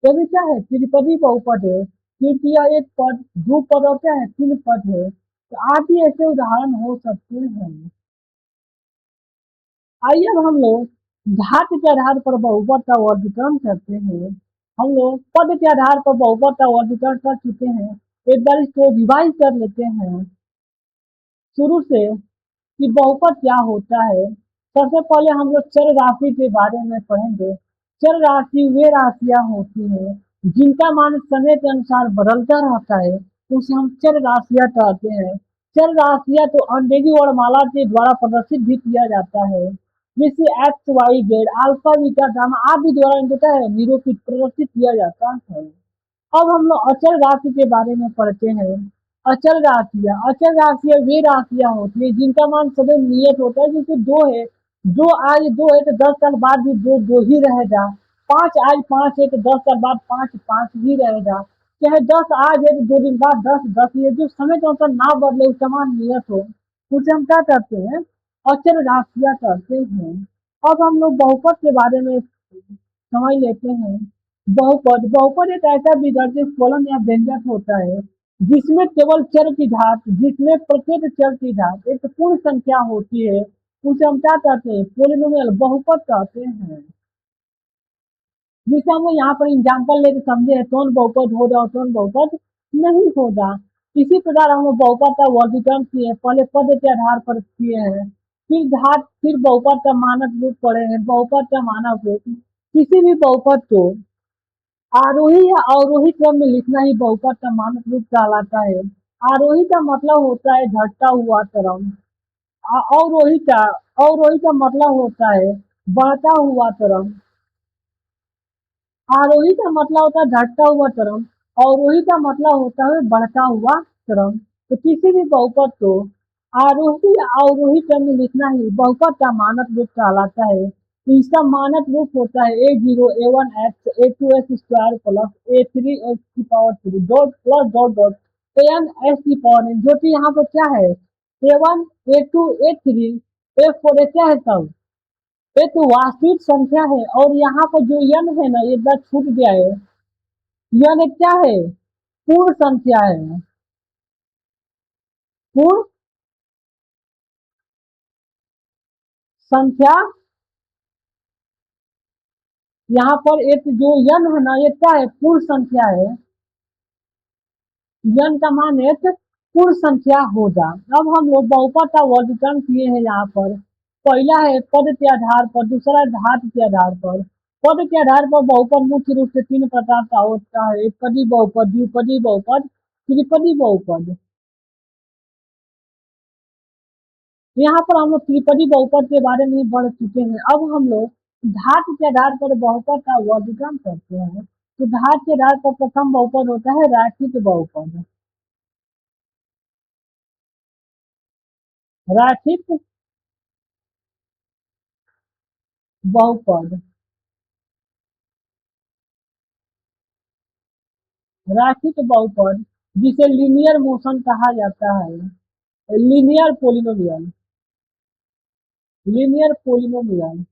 ये भी क्या है, त्रिपदी बहुपद है, क्योंकि यह एक पद दो पद और क्या है, तीन पद है। तो आप भी ऐसे उदाहरण हो सकते हैं। आइए अब हम लोग घात के आधार पर बहुपद का वर्गीकरण करते हैं। हम लोग पद के आधार पर बहुपद का वर्गीकरण कर चुके हैं, एक बार इसको रिवाइज कर लेते हैं शुरू से कि बहुपद क्या होता है। सबसे पहले हम लोग चर राशि के बारे में पढ़ेंगे। चर राशि वे राशियां होती हैं जिनका मान समय के अनुसार बदलता रहता है, तो उसे हम चर राशियां कहते हैं। चर राशियां तो अंग्रेजी वर्णमाला के द्वारा प्रदर्शित भी किया जाता है, जैसे x y z alpha beta gamma आदि द्वारा इनका है निरूपित प्रदर्शित किया जाता है। अब हम लोग अचल राशि के बारे में पढ़ते हैं। अचल राशियां वे राशियां होती है जिनका मान सदैव नियत होता है, जैसे दो है, दो आज दो है तो 10 साल बाद भी दो दो ही रहेगा। पांच आज पांच है तो 10 साल बाद पांच पांच ही रहेगा। चाहे 10 आज है तो 2 दिन बाद 10 10 ही है। जो समय के अनुसार ना बदले उस समान नियत हो, उसे हम क्या कहते हैं, अचल राशियां कहते हैं। अब हम लोग बहुपद के बारे में समझ लेते हैं। बहुपद बहुपद एक ऐसा विकल्प फलन या व्यंजक होता है जिसमें केवल चर की घात, जिसमें प्रत्येक चर की घात एक पूर्ण संख्या होती है, उसे हम क्या कहते हैं, पोलिनोमियल बहुपद कहते हैं। जिसे हम लोग यहाँ पर एग्जाम्पल लेके समझे हैं, कौन बहुपद होगा और कौन बहुपद नहीं होगा। इसी प्रकार हम लोग बहुपद का वर्गीकरण किए, पहले पद के आधार पर किए हैं, फिर घात, फिर बहुपद का मानक रूप पढ़े हैं। बहुपद का मानक रूप किसी भी बहुपद को आरोही या अवरोही क्रम में लिखना ही बहुपद का मानक रूप कहलाता है। आरोही का मतलब होता है घटता हुआ क्रम। अवरोही का मतलब होता है बढ़ता हुआ क्रम। आरोही का मतलब होता है घटता हुआ क्रम, अवरोही का मतलब होता है बढ़ता हुआ क्रम। तो किसी भी बहुपद को आरोही या अवरोही क्रम में लिखना ही बहुपद का मानक रूप कहलाता है। तो इसका मानक रूप होता है a0 a1x a2x² plus a3x³ dot plus dot dot an(x)n, जो कि यहाँ पर क्या है, a1 a2 a3 a4 क्या है तब, ये तो वास्तविक संख्या है। और यहाँ पर जो यन है ना, ये बात छूट गया है, यन एक क्या है, पूर्ण संख्या है। पूर्ण संख्या, यहाँ पर एक जो यन है ना, ये क्या है, पूर्ण संख्या है। यन का मान एक पूर्ण संख्या होगा। अब हम लोग बहुपद का वर्गीकरण किए हैं यहाँ पर। पहला है पद के आधार पर, दूसरा घात के आधार पर। पद के आधार पर बहुपद मुख्य रूप से तीन प्रकार का होता है, एक पदी बहुपद, द्विपदी बहुपद, त्रिपदी बहुपद। यहाँ पर हम लोग त्रिपदी बहुपद के बारे में बढ़ चुके हैं। अब हम लोग घात के आधार पर बहुपद का वर्गीकरण करते हैं। तो घात के आधार पर प्रथम बहुपद होता है रैखिक बहुपद। रैखिक बहुपद, रैखिक बहुपद जिसे लीनियर मोशन कहा जाता है, linear polynomial, linear polynomial.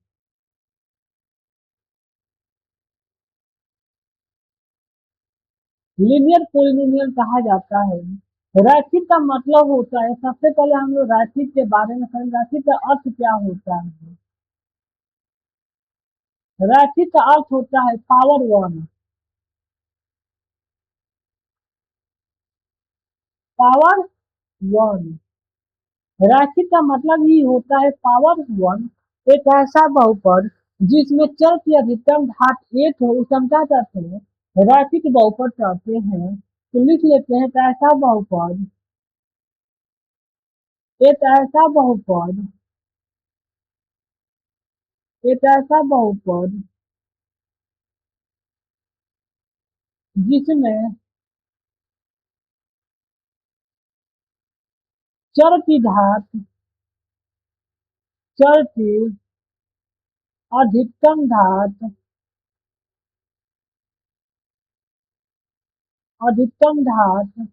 Linear polynomial कहा जाता है। रैखिक का मतलब होता है, सबसे पहले हम लोग रैखिक के बारे में समझ, रैखिक का अर्थ क्या होता है। रैखिक का अर्थ होता है पावर वन, पावर वन। रैखिक का मतलब ही होता है पावर वन। एक ऐसा बहुपद जिसमें चर की अधिकतम घात एक हो, उसे हम क्या कहते हैं? रैखिक बहुपद कहते हैं। तो लिख लेते हैं, एक ऐसा बहुपद जिसमें चर की घात चर की अधिकतम घात अधिकतम घात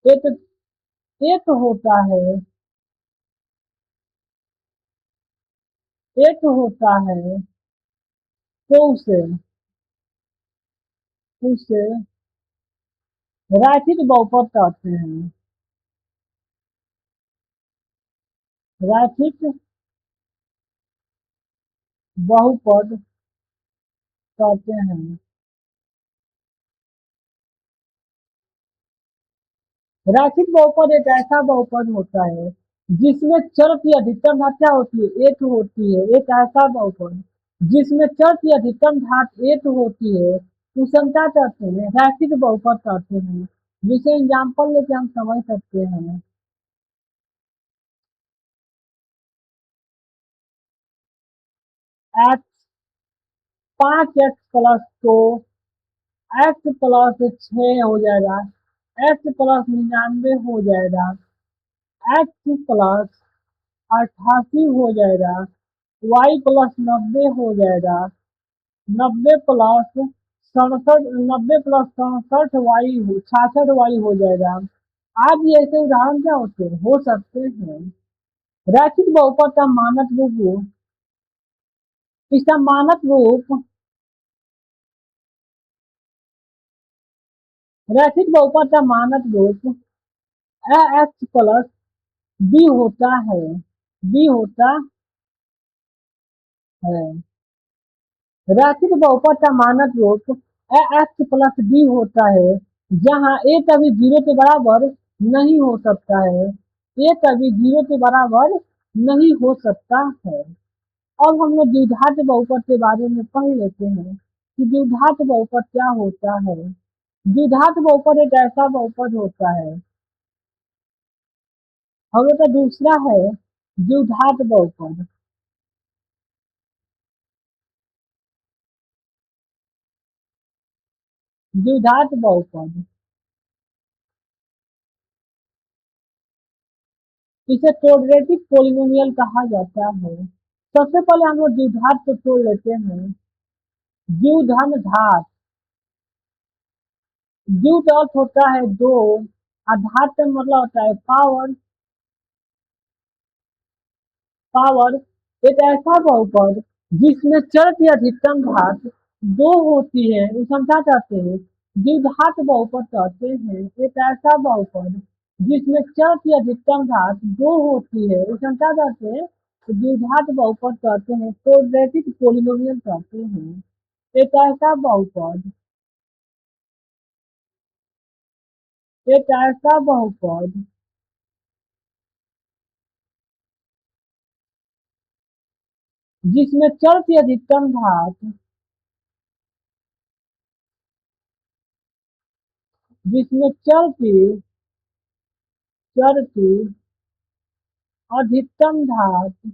एक एक होता है एक होता है, तो उसे रैखिक बहुपद कहते हैं। रैखिक बहुपद कहते हैं। रैखिक बहुपद एक ऐसा बहुपद होता है जिसमें चर की अधिकतम घात क्या होती है? एक होती है। एक ऐसा बहुपद जिसमें चर की अधिकतम घात एक होती है, उसे हम क्या कहते हैं? रैखिक बहुपद कहते हैं। जिसे एग्जाम्पल लेके हम समझ सकते हैं। एक्स 5x प्लस को एक्स प्लस 6 हो जाएगा, एक्स प्लस 99 हो जाएगा, एक्स प्लस 88 हो जाएगा, वाई प्लस 90 हो जाएगा, 90 प्लस 67 वाई 66 वाई हो जाएगा। आज ये ऐसे उदाहरण क्या होते हैं? हो सकते हैं। रैखिक बहुपद का मानक रूप इसका मानक रूप रैखिक बहुपद का मानक रूप ए एक्स प्लस बी होता है। बी होता है। रैखिक बहुपद का मानक रूप ए एक्स प्लस बी होता है, जहाँ ए कभी 0 के बराबर नहीं हो सकता है। ए कभी 0 के बराबर नहीं हो सकता है। अब हम लोग द्विघात बहुपद के बारे में पढ़ लेते हैं कि द्विघात बहुपद क्या होता है। द्विघात बहुपद एक ऐसा बहुपद होता है। हम लोग का दूसरा है द्विघात बहुपद। द्विघात बहुपद इसे क्वाड्रेटिक पोलिनोमियल कहा जाता है। सबसे पहले हम लोग द्विघात को तोड़ लेते हैं। द्विघन घात, द्विव का अर्थ होता है दो, आघात का मतलब होता है पावर। पावर एक ऐसा बहुपद जिसमें चर की अधिकतम घात दो होती है, उसे हम क्या कहते हैं? द्विघात बहुपद कहते हैं। एक ऐसा बहुपद जिसमें चर की अधिकतम घात दो होती है, उसे हम क्या कहते हैं? द्विघात बहुपद कहते हैं, क्वाड्रेटिक पोलिनोमियल कहते हैं। एक ऐसा बहुपद एक ऐसा बहुपद जिसमें चर की अधिकतम घात जिसमें चर की अधिकतम घात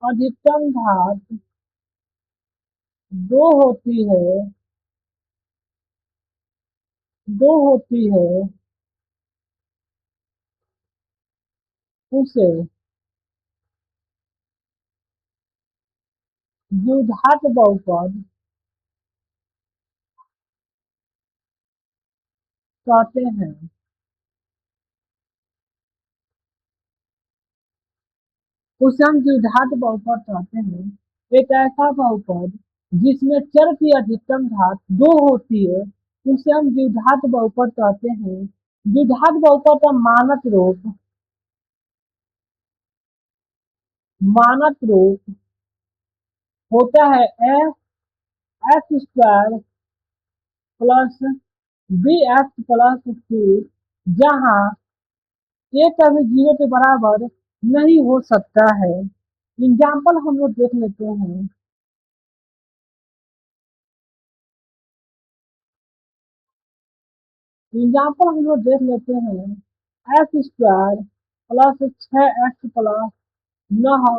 अधिकतम घात दो होती है दो होती है उसे द्विघात बहुपद कहते हैं। उसे हम द्विघात बहुपद कहते हैं। एक ऐसा बहुपद जिसमें चर की अधिकतम घात दो होती है, उसे हम द्विघात बहुपद कहते हैं। द्विघात बहुपद का मानक रूप होता है a x square plus b x plus c, जहाँ ये कभी जीरो के बराबर नहीं हो सकता है। एग्जाम्पल हम लोग देख लेते हैं। एग्जाम्पल हम लोग देख लेते हैं। X square plus 6x plus 9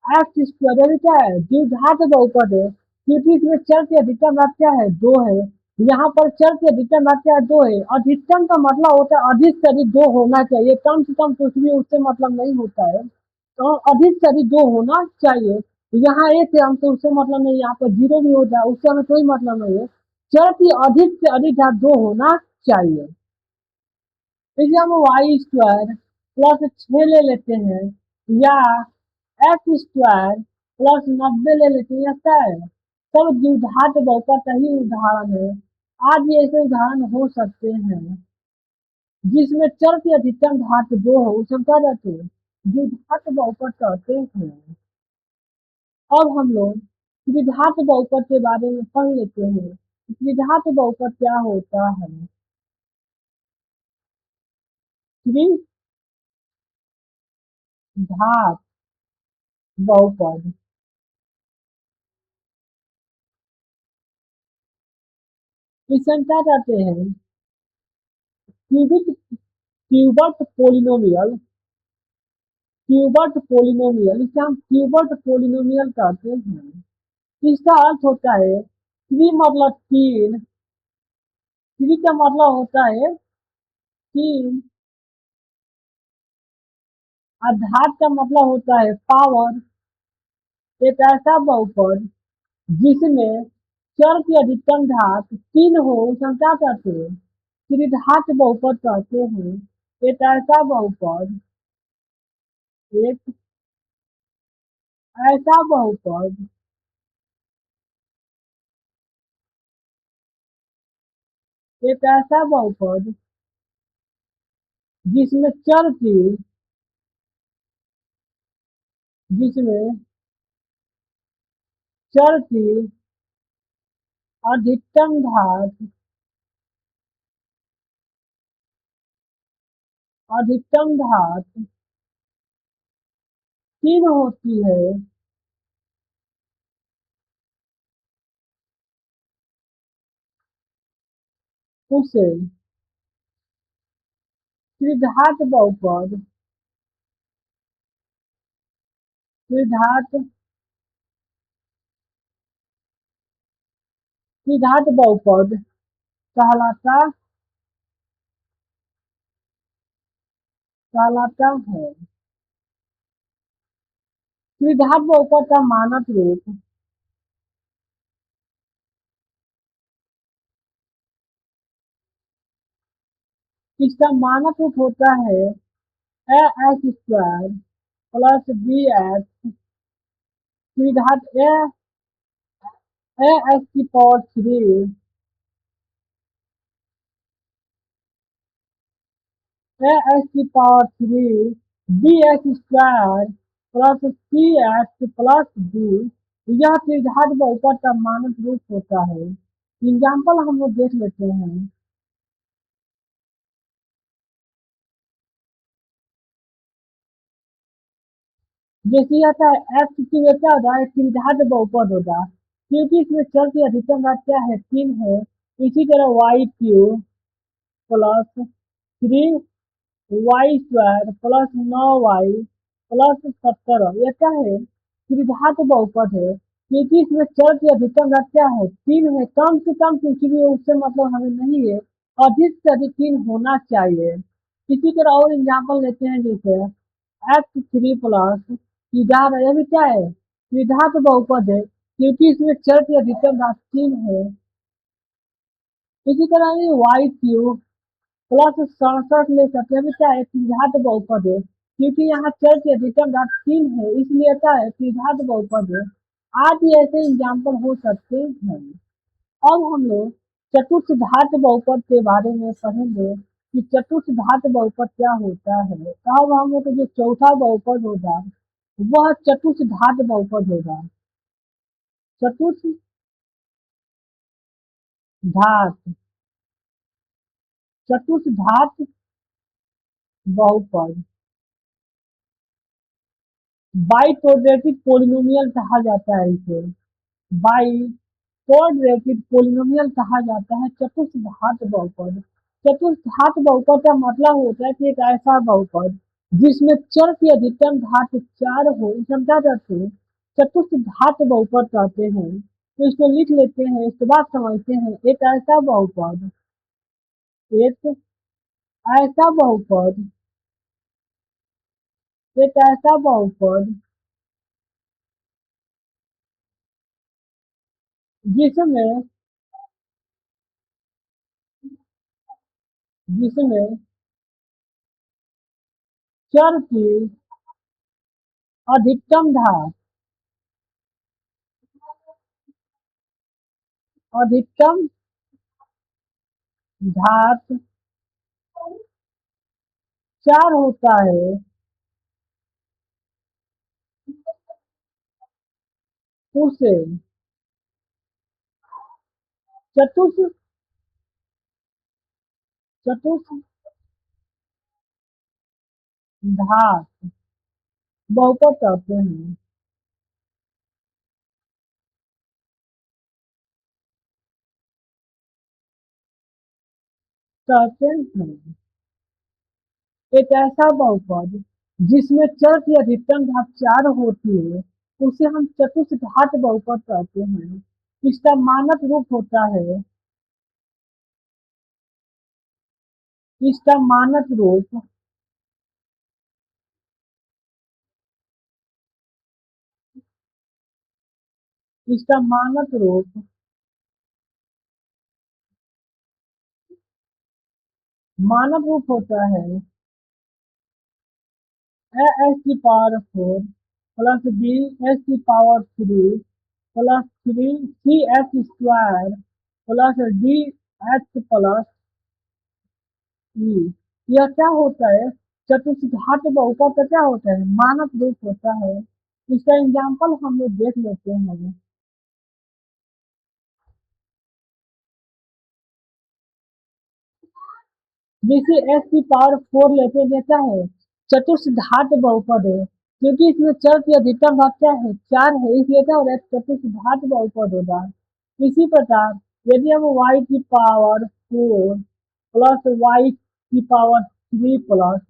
x square यानी क्या है, द्विघात बहुपद है, क्योंकि इसमें चर की अधिकतम मात्रा है 2 है। यहाँ पर चर की अधिकतम मात्रा 2 है। अधिकतम का मतलब होता है अधिक से अधिक 2 होना चाहिए, कम से कम कुछ भी उससे मतलब नहीं होता है। तो अधिक से अधिक 2 होना चाहिए। यहाँ एक है, हमसे उससे मतलब नहीं, यहाँ पर जीरो भी हो जाए उससे हमें कोई मतलब नहीं है। चर की अधिक से अधिक घात 2 होना चाहिए। देखिए हम वाई स्क्वायर प्लस 6 ले लेते हैं, या एक्स स्क्वायर प्लस 90 ले लेते हैं, ऐसा है। सब द्विघात बहुपद का ही उदाहरण है। आज भी ऐसे उदाहरण हो सकते हैं जिसमें चर की अधिकतम घात 2 हो, उसे हम क्या कहते हैं, द्विघात बहुपद कहते हैं। अब हम लोग त्रिघात बहुपद के बारे में पढ़ लेते हैं। त्रिघात बहुपद क्या होता है। त्रिघात बहुपद, इसे हम क्या कहते हैं, क्यूबिक क्यूबर्ट पोलिनोमियल। क्यूबर्ट पोलिनोमियल, इसे हम क्यूबर्ट पोलिनोमियल कहते हैं। इसका अर्थ होता है थ्री मतलब तीन, थ्री का मतलब होता है तीन, और घात का मतलब होता है पावर। एक ऐसा बहुपद जिसमें चर की अधिकतम घात 3 हो, उसे हम क्या कहते हैं, त्रिघात बहुपद कहते हैं। एक ऐसा बहुपद, एक ऐसा बहुपद, एक ऐसा बहुपद जिसमें चर की, जिसमें चर की अधिकतम घात, अधिकतम घात 3 होती है, उसे त्रिघात बहुपद, त्रिघात त्रिघात बहुपद कहलाता कहलाता है। त्रिघात बहुपद का मानक रूप, इसका मानक रूप होता है a x square plus b x, त्रिघात ए एक्स की पावर 3, ए एक्स की power 3 b x square plus c x plus b, यह त्रिघात बहुपद का मानक रूप होता है। एग्जाम्पल हम लोग देख लेते हैं। जैसे आता है एक्स की क्या होता है, त्रिघात बहुपद होगा, क्योंकि इसमें चर की अधिकतम मात्रा है 3 है। इसी तरह y cube plus 3 y square plus 9 y plus 17, यह क्या है, त्रिघात बहुपद है, क्योंकि इसमें चर की अधिकतम मात्रा है 3 है। कम से कम कुछ भी उससे मतलब हमें नहीं है, अधिक से अधिक 3 होना चाहिए। इसी तरह और एग्जाम्पल लेते हैं, जैसे x3 प्लस, यह भी क्या है, त्रिघात बहुपद है, क्योंकि इसमें चर की अधिकतम घात 3 है। इसी तरह ये वाई क्यूब प्लस 67 ले सकते हैं, क्या है, त्रिघात बहुपद है, क्योंकि यहाँ चर की अधिकतम घात 3 है, इसलिए क्या है, त्रिघात बहुपद है। आज भी ऐसे एग्जाम्पल हो सकते हैं। अब हम लोग चतुर्थ घात बहुपद के बारे में पढ़ेंगे कि चतुर्थ घात बहुपद क्या होता है। तब हम लोग को जो चौथा बहुपद होगा वह चतुर्थ घात बहुपद होगा। चतुर्थ घात, चतुर्थ घात बहुपद। बाई कोऑर्डिनेटेड पोलिनोमियल कहा जाता है इसे। बाई कोऑर्डिनेटेड पोलिनोमियल कहा जाता है चतुर्थघात बहुपद। चतुर्थघात बहुपद का मतलब होता है कि एक ऐसा बहुपद जिसमें चर की अधिकतम घात 4 हो, उसे हम क्या कहते हैं? चतुर्थघात बहुपद कहते हैं। तो इसको लिख लेते हैं, इसके बाद समझते हैं। एक ऐसा बहुपद, एक ऐसा बहुपद, एक ऐसा बहुपद जिसमें जिसमें चर की अधिकतम घात, अधिकतम घात 4 होता है, उसे चतुर्थ चतुर्थ घात बहुपद कहते हैं। कहते हैं एक ऐसा बहुपद जिसमें चर की अधिकतम घात 4 होती है, उसे हम चतुर्थ घात बहुपद कहते हैं। इसका मानक रूप होता है, इसका मानक रूप, इसका मानक रूप होता है ए एस की पावर 4 प्लस बी एस की power 3 plus 3 c h square plus d h plus e. यह क्या होता है? चतुर्थघात बहुपद का क्या होता है? मानक रूप होता है। इसका एग्जाम्पल हम लोग देख लेते हैं। जैसे एस की पावर 4 लेते देता है, चतुर्थघात बहुपद है, क्योंकि इसमें चर की अधिकतम घात क्या है? 4 है, इसलिए क्या हो रहा है? चतुर्थघात बहुपद होगा। इसी प्रकार यदि हम y की पावर 4 प्लस y की पावर 3 प्लस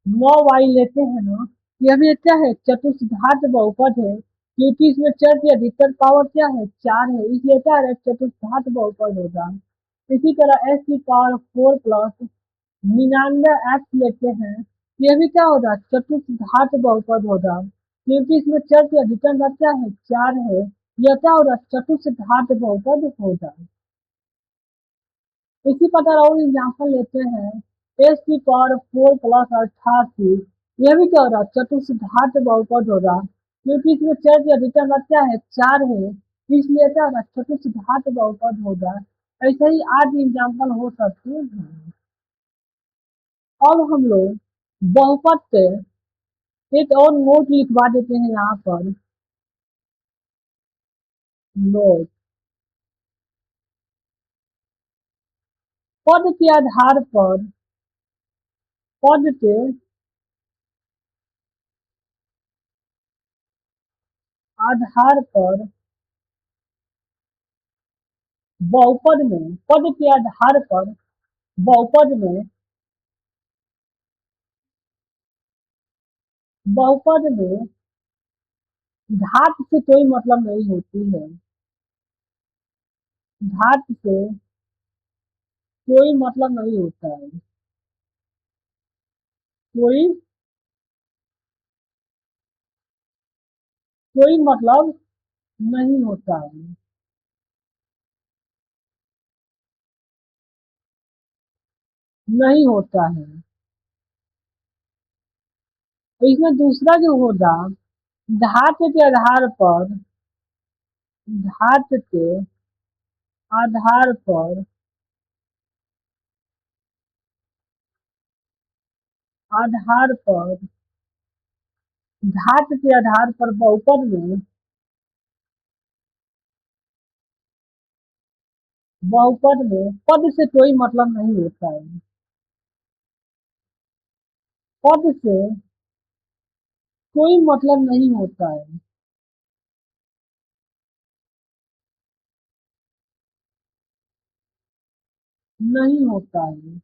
9y लेते हैं ना, यह भी क्या है? चतुर्थघात बहुपद है, क्योंकि इसमें चर की अधिकतर पावर क्या है? 4 है, इसलिए क्या है? चतुर्थघात बहुपद होगा। इसी तरह एस की पावर 4 प्लस 99 एक्स लेते हैं, यह भी क्या होगा? चतुर्थघात बहुपद होगा, क्योंकि इसमें चर की अधिकतम घात क्या है? 4 है। यह क्या होगा? चतुर्थघात बहुपद होगा। इसी प्रकार और एग्जाम्पल लेते हैं। एस की पावर 4 प्लस 88, यह भी क्या होगा? चतुर्थघात बहुपद होगा, क्योंकि इसमें चर की अधिकतम घात क्या है? 4 है, इसलिए क्या होगा? चतुर्थघात बहुपद होगा। ऐसे ही आज एग्जाम्पल हो सकते हैं। अब हम लोग बहुपद से एक और नोट लिखवा देते हैं यहाँ पर। नोट, पद के आधार पर, पद के आधार पर बहुपद में, पद के आधार पर बहुपद में, बहुपद में घात से कोई मतलब नहीं होती है। घात से कोई मतलब नहीं होता है। कोई कोई मतलब नहीं होता है। नहीं होता है। तो इसमें दूसरा जो होगा, घात के आधार पर, घात के आधार पर, आधार पर, घात के आधार पर बहुपद में, बहुपद में पद से कोई मतलब नहीं होता है। पद से कोई मतलब नहीं होता है। नहीं होता है।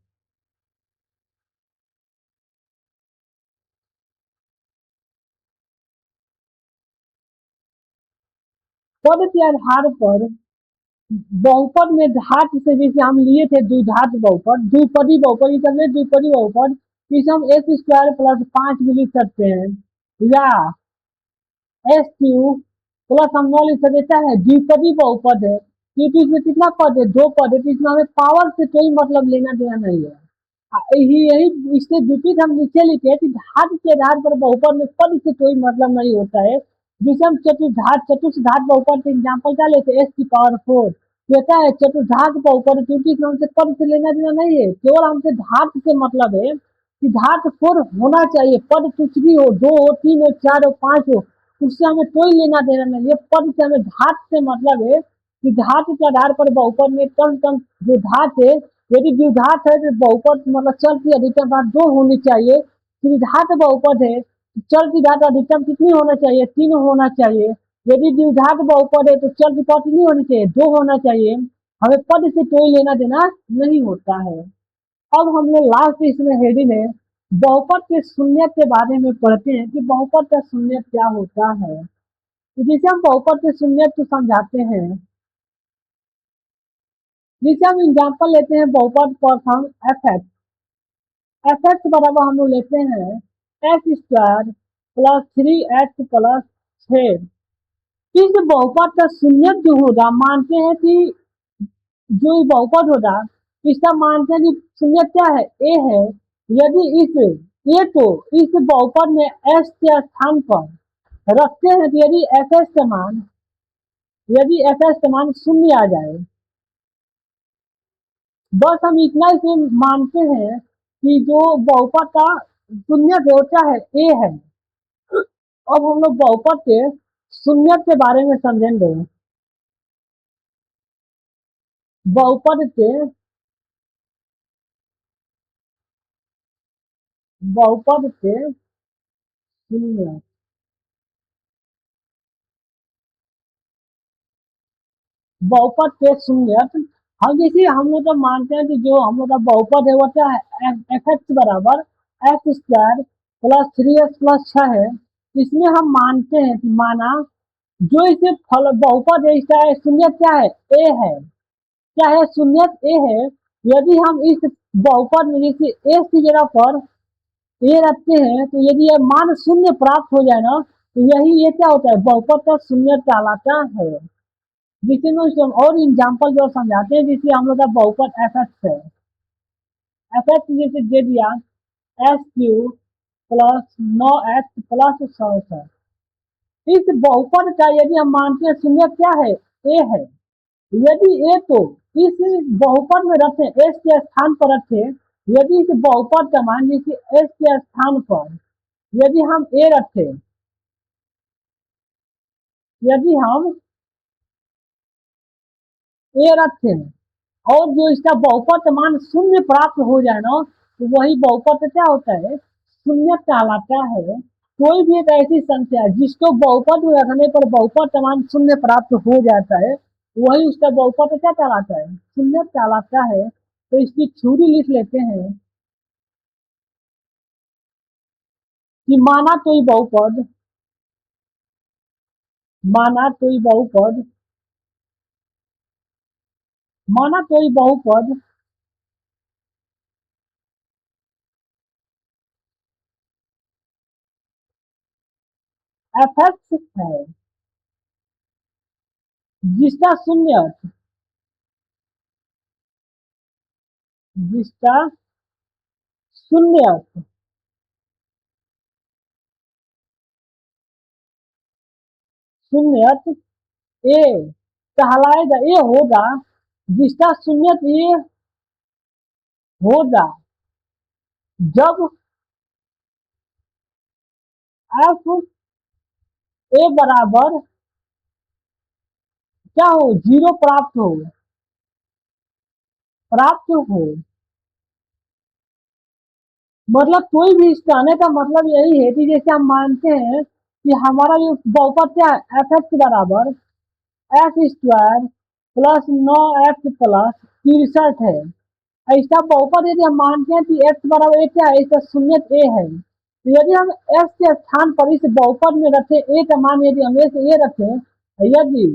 पद के आधार पर बहुपद में धात से जैसे हम लिए थे द्विघात बहुपद, द्विपदी बहुपद, इस हमने द्विपदी बहुपद, इसे हम एक्स स्क्वायर प्लस 5 भी लिख सकते हैं, या एस क्यू प्लस हम नौ लिख सकते हैं। द्विपदी बहुपद है क्योंकि इसमें कितना पद है, दो पद है, तो इसमें हमें पावर से कोई मतलब लेना देना नहीं है। यही इसके विपरीत हम नीचे लिखे कि घात के आधार पर बहुपद में पद से कोई मतलब नहीं होता है। जिसे हम चतुर्घात चतुर्घात बहुपद के एग्जाम्पल क्या लेते हैं, एस की पावर फोर कहता है चतुर्घात बहुपद, क्योंकि इसमें हमसे पद से लेना देना नहीं है, केवल हमसे घात से मतलब है कि घात फोर होना चाहिए, पद कुछ भी हो, दो हो, तीन हो, चार हो, पांच हो, उससे हमें कोई लेना देना नहीं है। पद से हमें घात से मतलब है कि घात के आधार पर बहुपद में कम कम जो घात है, यदि द्विघात है तो बहुपद मतलब चर की अधिकतम घात दो होनी चाहिए। त्रिघात बहुपद है, चर की घात अधिकतम कितनी होना चाहिए, तीन होना चाहिए। यदि द्विघात बहुपद है तो चर की घात कितनी होनी चाहिए, दो होना चाहिए। हमें पद से कोई लेना देना नहीं होता है। अब हम लोग लास्ट इसमें हेडिंग है बहुपद के शून्य के बारे में पढ़ते हैं कि बहुपद का शून्य क्या होता है। तो जैसे हम बहुपद के शून्य को समझाते हैं, जैसे हम एग्जाम्पल लेते हैं बहुपद पर हम एफ एक्स बराबर हम लोग लेते हैं x square plus three x plus छः। इस बहुपद का शून्य जो होगा, मानते हैं कि जो बहुपद होगा इसका मानते हैं कि शून्य क्या है, ए है। यदि इस ए को इस बहुपद में एस के स्थान पर रखते हैं तो यदि एफ एस का मान शून्य आ जाए, बस हम इतना इसे मानते हैं कि जो बहुपद का शून्य होता है ए है। अब हम लोग बहुपद के शून्य के बारे में समझेंगे। बहुपद के बहुपद के शून्य, बहुपद के शून्य, हम जैसे हम लोग तो मानते हैं कि जो हम लोग का बहुपद है वो क्या है, एफ एक्स बराबर x square plus three x plus छः है। इसमें हम मानते हैं कि माना जो इसे फल बहुपद है इसका शून्य क्या है, ए है। क्या है, शून्य ए है। यदि हम इस बहुपद में जैसे ए की जगह पर ए रखते हैं तो यदि यह मान शून्य प्राप्त हो जाए ना, तो यही ये क्या होता है, बहुपद का शून्य कहलाता है। जिसे में हम और एग्जाम्पल जो समझाते हैं, जिससे हम लोग का बहुपद एफ एक्स है। एफ एक्स जैसे दे दिया एस क्यू प्लस नौ एक्स प्लस सौ है। इस बहुपद का यदि हम मानते हैं शून्य क्या है, ए है। यदि ए को इस बहुपद में रखें, एस के स्थान पर रखें, यदि इस बहुपद का मान जैसे एस के स्थान पर यदि हम ए रखें, यदि हम ए रखें और जो इसका बहुपद मान शून्य प्राप्त हो जाए ना, तो वही बहुपद क्या होता है, शून्य कहलाता है। कोई भी एक ऐसी संख्या जिसको बहुपद में रखने पर बहुपद मान शून्य प्राप्त हो जाता है, वही उसका बहुपद क्या कहलाता है, शून्य कहलाता है। तो इसकी थ्योरी लिख लेते हैं कि माना कोई बहुपद माना कोई बहुपद एफ एक्स है, जिसका शून्य जिसका शून्य शून्य ए कहलाएगा, ए होगा जिसका शून्य ए होगा जब एफ ए बराबर क्या हो, जीरो प्राप्त हो मतलब कोई भी इस कहने का मतलब यही है कि जैसे हम मानते हैं कि हमारा जो बहुपद क्या है, एफ एक्स बराबर S square plus 9x plus 63 है। ऐसा बहुपद यदि हम मानते हैं कि एक्स बराबर ए क्या है, इसका शून्य ए है, तो यदि हम एस के स्थान पर इस बहुपद में रखें ए का मान, यदि हम ए से ए रखें, यदि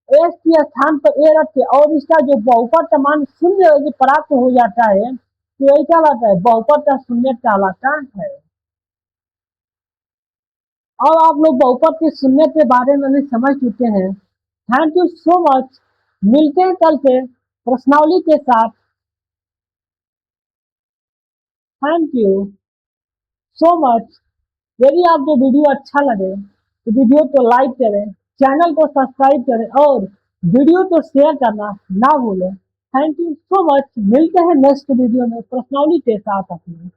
एस के स्थान पर ए रखें और इसका जो बहुपद का मान शून्य यदि प्राप्त हो जाता है, तो यही कहलाता है बहुपद का शून्य कहलाता है। अब आप लोग बहुपद के शून्य के बारे में भी समझ चुके हैं। Thank you so much. मिलते हैं कल से प्रश्नावली के साथ। Thank you so much. यदि आपको वीडियो अच्छा लगे तो वीडियो को लाइक करें, चैनल को सब्सक्राइब करें और वीडियो को शेयर करना ना भूलें। Thank you so much. मिलते हैं नेक्स्ट वीडियो में प्रश्नावली के साथ अपने।